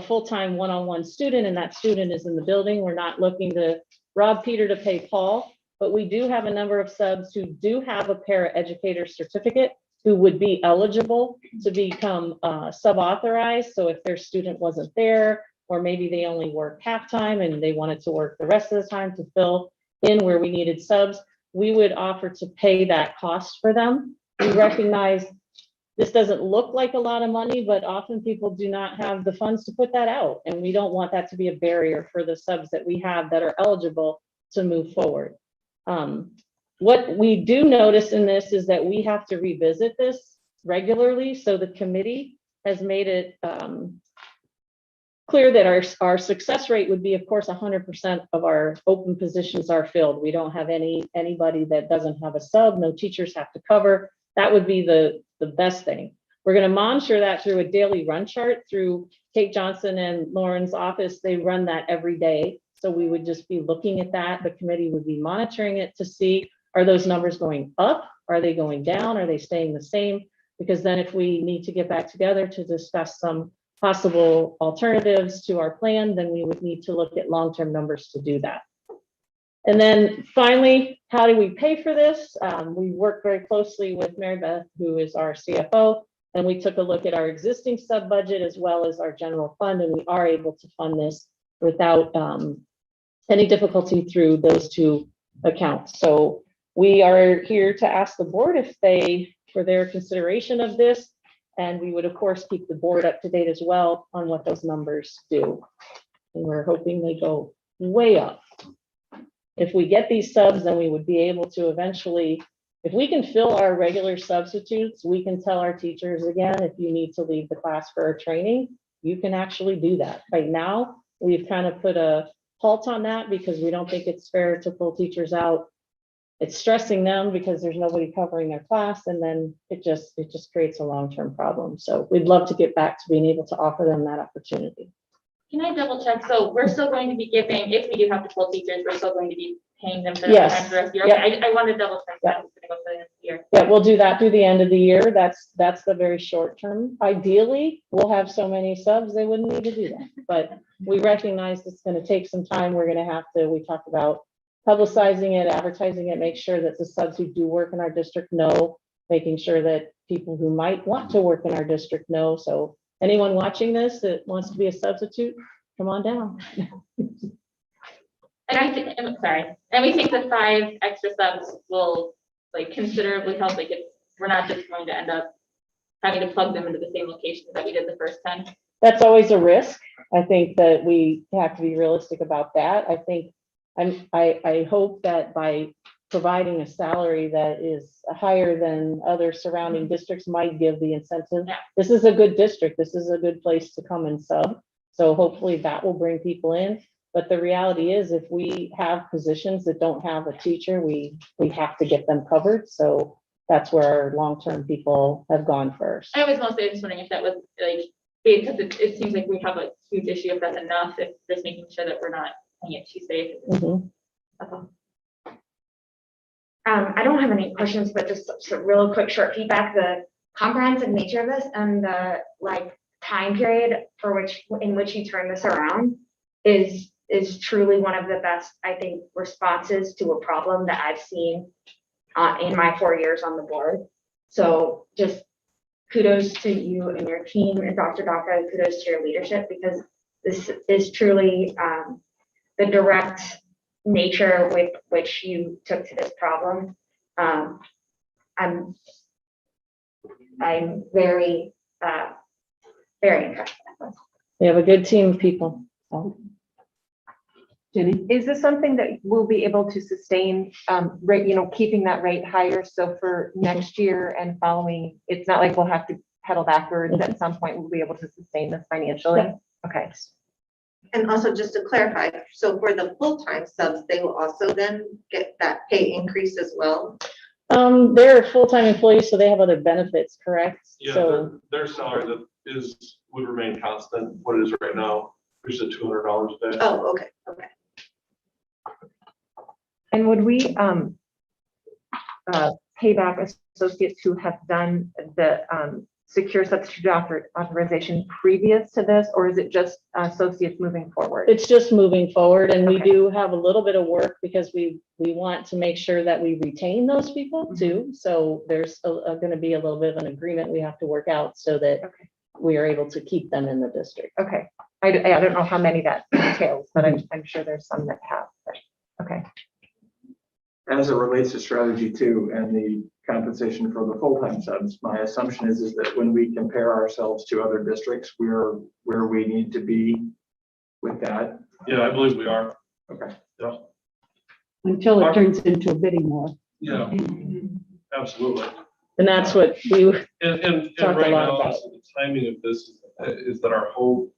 full-time one-on-one student and that student is in the building. We're not looking to rob Peter to pay Paul, but we do have a number of subs who do have a paraeducator certificate who would be eligible to become sub-authorized. So if their student wasn't there, or maybe they only work half-time and they wanted to work the rest of the time to fill in where we needed subs, we would offer to pay that cost for them. We recognize this doesn't look like a lot of money, but often people do not have the funds to put that out. And we don't want that to be a barrier for the subs that we have that are eligible to move forward. What we do notice in this is that we have to revisit this regularly. So the committee has made it clear that our success rate would be, of course, 100% of our open positions are filled. We don't have anybody that doesn't have a sub. No teachers have to cover. That would be the best thing. We're going to monitor that through a daily run chart through Kate Johnson and Lauren's office. They run that every day. So we would just be looking at that. The committee would be monitoring it to see, are those numbers going up? Are they going down? Are they staying the same? Because then if we need to get back together to discuss some possible alternatives to our plan, then we would need to look at long-term numbers to do that. And then finally, how do we pay for this? We work very closely with Mary Beth, who is our CFO, and we took a look at our existing sub budget as well as our general fund, and we are able to fund this without any difficulty through those 2 accounts. So we are here to ask the board if for their consideration of this, and we would of course keep the board up to date as well on what those numbers do. And we're hoping they go way up. If we get these subs, then we would be able to eventually, if we can fill our regular substitutes, we can tell our teachers again, if you need to leave the class for a training, you can actually do that. Right now, we've kind of put a halt on that because we don't think it's fair to pull teachers out. It's stressing them because there's nobody covering their class, and then it just creates a long-term problem. So we'd love to get back to being able to offer them that opportunity. Can I double check? So we're still going to be giving, if we do have to pull teachers, we're still going to be paying them for the Yes. time for the rest of the year. Yeah. Okay, I want to double check that. It's going to go for the end of the year. Yeah, we'll do that through the end of the year. That's the very short term. Ideally, we'll have so many subs, they wouldn't need to do that. But we recognize it's going to take some time. We're going to have to, we talked about publicizing it, advertising it, make sure that the subs who do work in our district know, making sure that people who might want to work in our district know. So anyone watching this that wants to be a substitute, come on down. And I'm sorry, and we think the 5 extra subs will like considerably help. Like we're not just going to end up having to plug them into the same locations that we did the first time. That's always a risk. I think that we have to be realistic about that. I think I hope that by providing a salary that is higher than other surrounding districts might give the incentive. Yeah. This is a good district. This is a good place to come and sub. So hopefully that will bring people in. But the reality is if we have positions that don't have a teacher, we have to get them covered. So that's where our long-term people have gone first. I was mostly just wondering if that was like, because it seems like we have a huge issue if that's enough, if just making sure that we're not making it too safe. Mhm. That's all. I don't have any questions, but just some real quick short feedback, the comprehensive nature of this and the like time period in which you turn this around is truly one of the best, I think, responses to a problem that I've seen in my 4 years on the board. So just kudos to you and your team, and Dr. Daka, kudos to your leadership, because this is truly the direct nature with which you took to this problem. I'm very, very impressed. We have a good team of people. So. Jenny? Is this something that we'll be able to sustain, rate, keeping that rate higher? So for next year and following, it's not like we'll have to pedal backwards at some point. We'll be able to sustain this financially. Yeah. Okay. And also just to clarify, so for the full-time subs, they will also then get that pay increase as well? They're full-time employees, so they have other benefits, correct? Yeah, So their salary would remain constant, what it is right now, which is $200 a day. Oh, okay, okay. And would we pay back associates who have done the secure substitute authorization previous to this, or is it just associates moving forward? it's just moving forward, and we Okay. do have a little bit of work because we want to make sure that we retain those people too. So there's going to be a little bit of an agreement we have to work out so that we are able to keep them in the district. Okay. I don't know how many that entails, but I'm sure there's some that have. But, okay. As it relates to strategy 2 and the compensation for the full-time subs, my assumption is that when we compare ourselves to other districts, we're where we need to be with that. Yeah, I believe we are. Okay. Yeah. Until it turns into a bidding war. Yeah, absolutely. And that's what we And talked a right lot now, about. so the timing of this is that our hope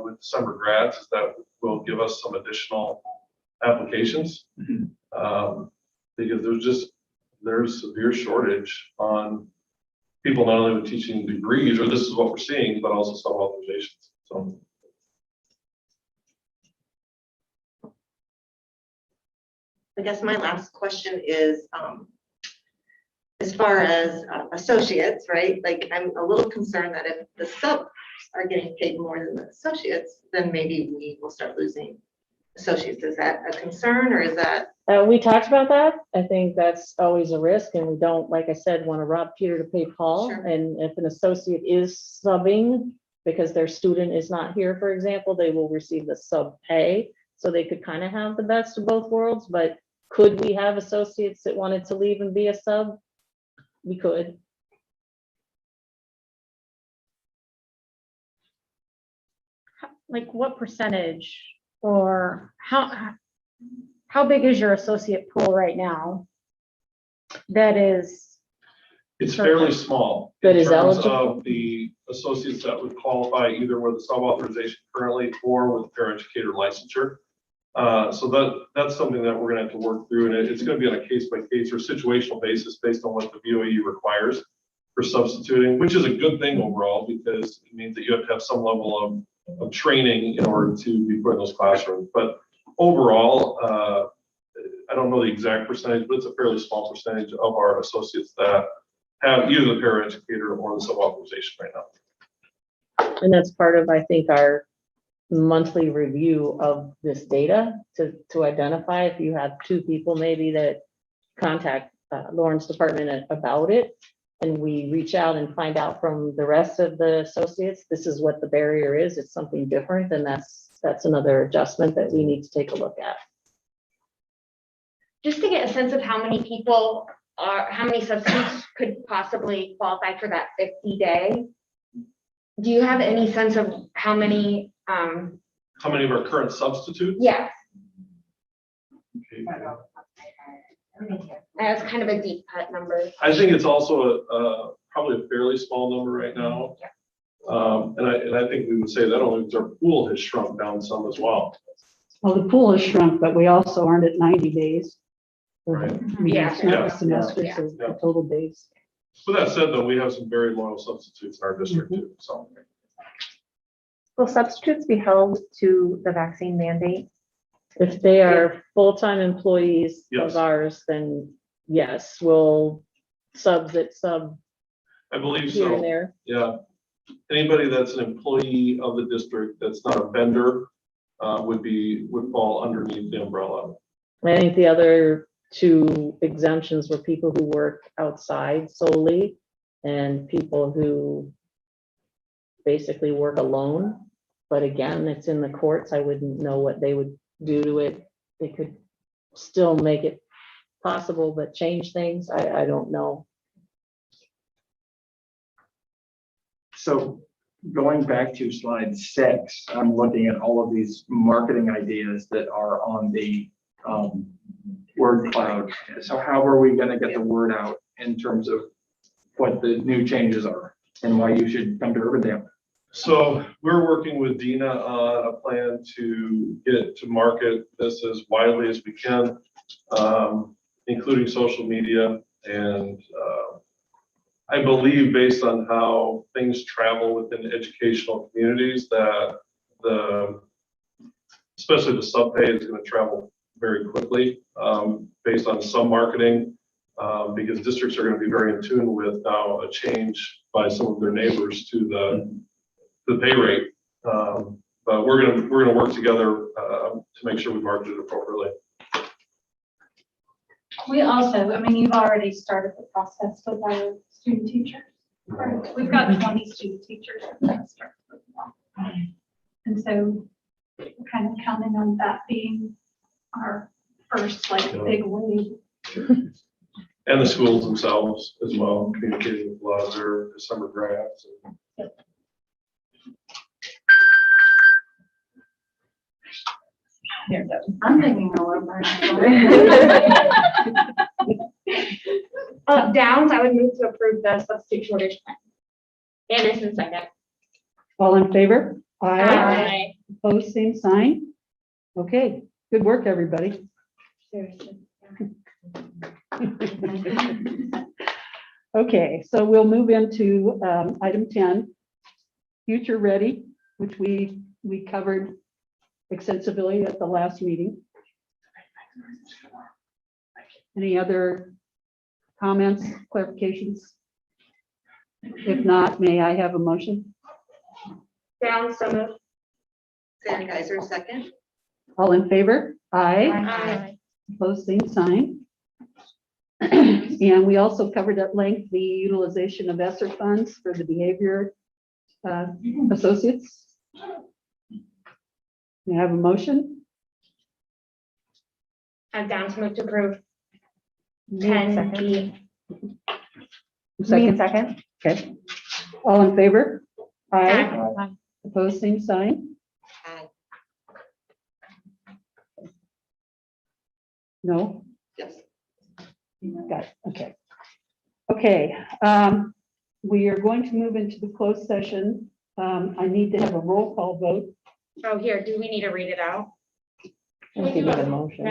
with December grads is that will give us some additional applications. Because there's severe shortage on people not only with teaching degrees, or this is what we're seeing, but also sub authorizations. So. I guess my last question is, as far as associates, right? Like, I'm a little concerned that if the subs are getting paid more than the associates, then maybe we will start losing associates. Is that a concern, or is that? We talked about that. I think that's always a risk, and we don't, like I said, want to rob Peter to pay Paul. Sure. And if an associate is subbing because their student is not here, for example, they will receive the sub pay. So they could kind of have the best of both worlds. But could we have associates that wanted to leave and be a sub? We could. Like what percentage or how big is your associate pool right now? That is. It's fairly small. That in is terms eligible? of the associates that would qualify either with a sub-authorization currently or with paraeducator licensure. So that's something that we're gonna have to work through, and it's gonna be on a case-by-case or situational basis based on what the BOE requires for substituting, which is a good thing overall, because it means that you have to have some level of training in order to be put in those classrooms. But overall, I don't know the exact percentage, but it's a fairly small percentage of our associates that have either the paraeducator or the sub-authorization right now. And that's part of, I think, our monthly review of this data to identify if you have two people maybe that contact Lauren's department about it. And we reach out and find out from the rest of the associates, this is what the barrier is. It's something different. Then that's another adjustment that we need to take a look at. Just to get a sense of how many people how many substitutes could possibly qualify for that 50-day. Do you have any sense of how many? How many of our current substitutes? Yes. Okay. That's kind of a deep cut number. I think it's also probably a fairly small number right now. And I think we would say that only because our pool has shrunk down some as well. Well, the pool has shrunk, but we also aren't at 90 days. Right. Yeah. It's not Yeah. a semester, Yeah. so the total days. With that said, though, we have some very loyal substitutes in our district too, so. Will substitutes be held to the vaccine mandate? If they are full-time employees Yes. of ours, then yes, we'll subs at sub I believe here and so, there. yeah. Anybody that's an employee of the district that's not a vendor would fall underneath the umbrella. I think the other two exemptions were people who work outside solely and people who basically work alone. But again, it's in the courts. I wouldn't know what they would do to it. They could still make it possible, but change things. I don't know. So going back to slide 6, I'm looking at all of these marketing ideas that are on the word cloud. So how are we gonna get the word out in terms of what the new changes are and why you should come to Urbandale? So we're working with Dina on a plan to get to market this as widely as we can, including social media. And I believe based on how things travel within educational communities that especially the sub-pay is going to travel very quickly based on some marketing because districts are going to be very in tune with now a change by some of their neighbors to the pay rate. But we're gonna work together to make sure we market it appropriately. We also, I mean, you've already started the process with our student teachers. Right. We've got 20 student teachers in the district. And so we're kind of counting on that being our first big wave. And the schools themselves as well, communicating with a lot of their summer grads. I'm thinking a little Downs, I would move to approve the substitute shortage plan. Anderson second. All in favor? Aye. Opposed, same sign. Okay, good work, everybody. Okay, so we'll move into item 10, future ready, which we covered extensively at the last meeting. Any other comments, clarifications? If not, may I have a motion? Downs, so moved. Sanitizer second. All in favor? Aye. Aye. Opposed, same sign. And we also covered at length the utilization of ESSER funds for the behavior associates. May I have a motion? I'm down to move to approve. Second. 10E. Second. Okay. All in favor? Aye. Aye. Opposed, same sign. Aye. No? Yes. Got it. Okay. Okay. We are going to move into the closed session. I need to have a roll call vote. Oh, here, do we need to read it out? I think you need a motion.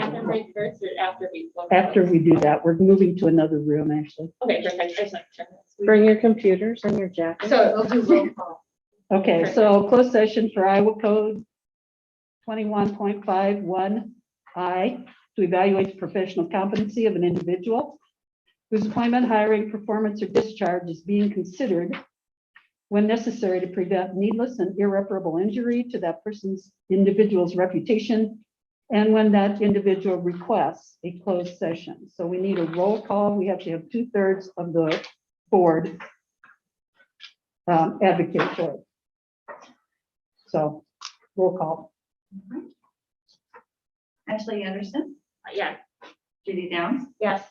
First or after we. After we do that, we're moving to another room, actually. Okay, perfect. I just like to check this. Bring your computers and your jacket. So we'll do roll call. Okay, so closed session for Iowa Code 21.51I to evaluate the professional competency of an individual whose employment, hiring, performance, or discharge is being considered when necessary to prevent needless and irreparable injury to that individual's reputation, and when that individual requests a closed session. So we need a roll call. We have to have 2/3 of the board advocate for it. So roll call. Ashley Anderson, Yeah. Judy Downs, Yes.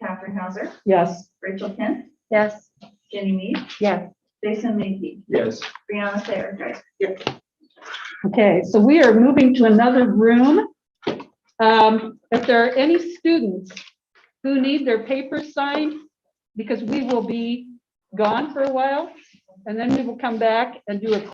Catherine Hauser, Yes. Rachel Kent, Yes. Jenny Mead, Yes. Jason Mayhew, Yes. Brianna Sayer, guys. Okay, so we are moving to another room. If there are any students who need their papers signed, because we will be gone for a while, and then we will come back and do a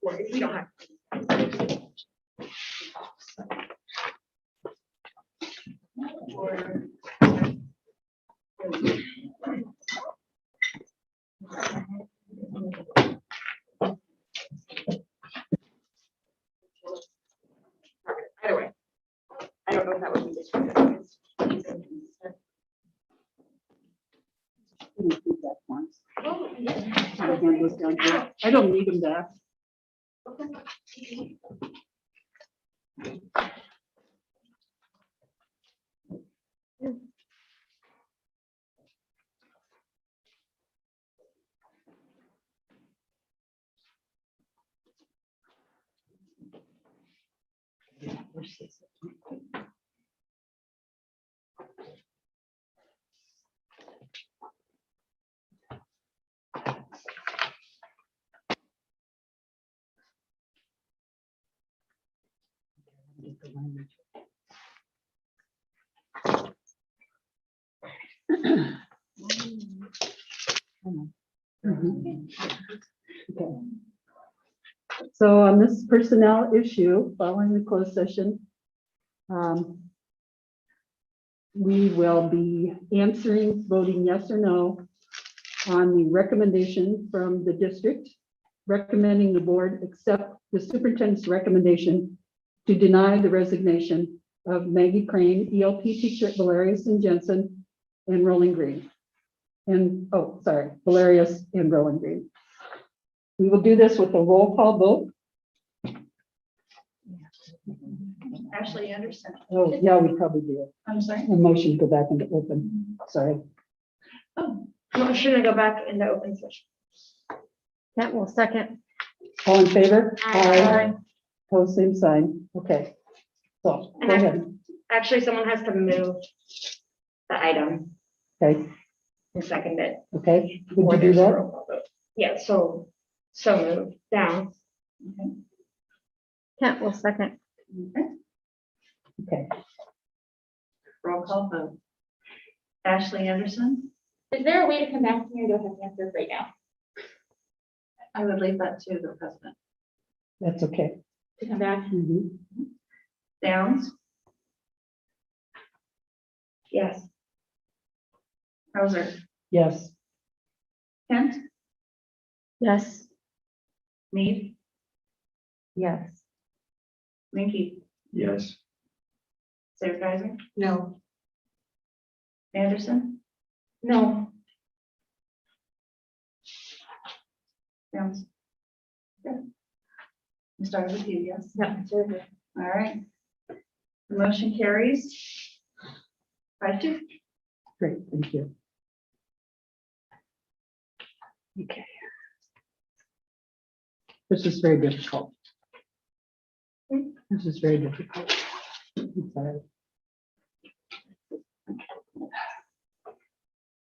Or if we don't have. Either way, I don't know if that would be disruptive. Feedback forms. My hand was down here. I don't need them back. Okay. So on this personnel issue, following the closed session, we will be answering, voting yes or no on the recommendation from the district, recommending the board accept the superintendent's recommendation to deny the resignation of Maggie Crane, ELP teacher at Valerius and Jensen and Rolling Green. And, oh, sorry, Valerius and Rolling Green. We will do this with a roll call vote. Ashley Anderson. Oh, yeah, we probably do it. I'm sorry. A motion to go back into open, sorry. Motion to go back into open session. Kent will second. All in favor? Aye. Pose same sign, okay. So, go ahead, Actually, someone has to move the item okay, and second it. okay, before would you do there's a that? roll call vote. Yeah, so move down. Kent will second. Okay, Roll call vote. Ashley Anderson. Is there a way to come back to me or do I have to answer right now? I would leave that to the president. that's okay. To come back? Mhm. Downs. Yes. Hauser. Yes, Kent. Yes. Mead. Yes. Minky. Yes. Supervisor. No. Anderson. No. Downs. Good. We started with you, yes? No. All right. The motion carries. 5-2. great, thank you. Okay. This is very difficult. This is very difficult. I'm sorry.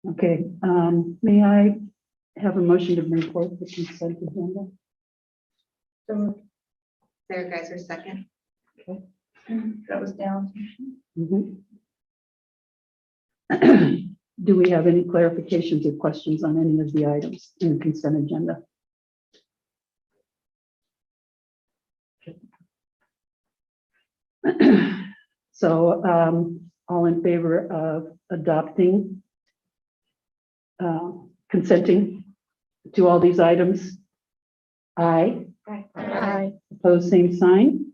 Okay, may I have a motion to bring forth the consent agenda? Sarah Geiser, second. That was Downs. Mhm. Do we have any clarifications or questions on any of the items in the consent agenda? So, all in favor of adopting, consenting to all these items? Aye. Aye. Opposed, same sign.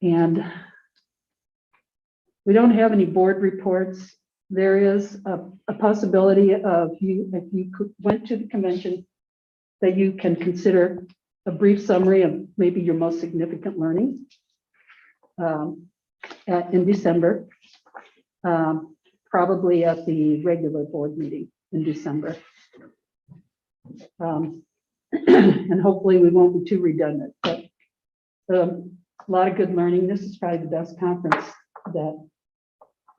And we don't have any board reports. There is a possibility of you, if you went to the convention, that you can consider a brief summary of maybe your most significant learning in December, probably at the regular board meeting in December. And hopefully we won't be too redundant, but a lot of good learning. This is probably the best conference that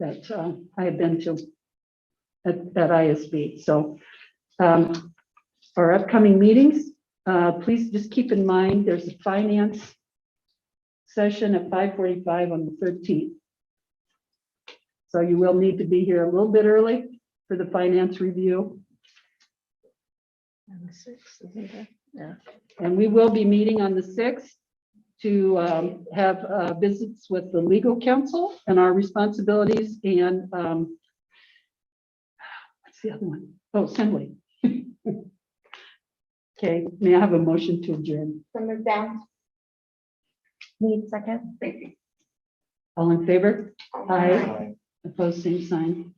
I have been to at ISB. So our upcoming meetings, please just keep in mind, there's a finance session at 5:45 on the 13th. So you will need to be here a little bit early for the finance review. And 6, isn't it? Yeah. And we will be meeting on the 6th to have visits with the legal counsel and our responsibilities and what's the other one? Oh, assembly. Okay, may I have a motion to adjourn? So move down. Need second? All in favor? Aye. Opposed, same sign.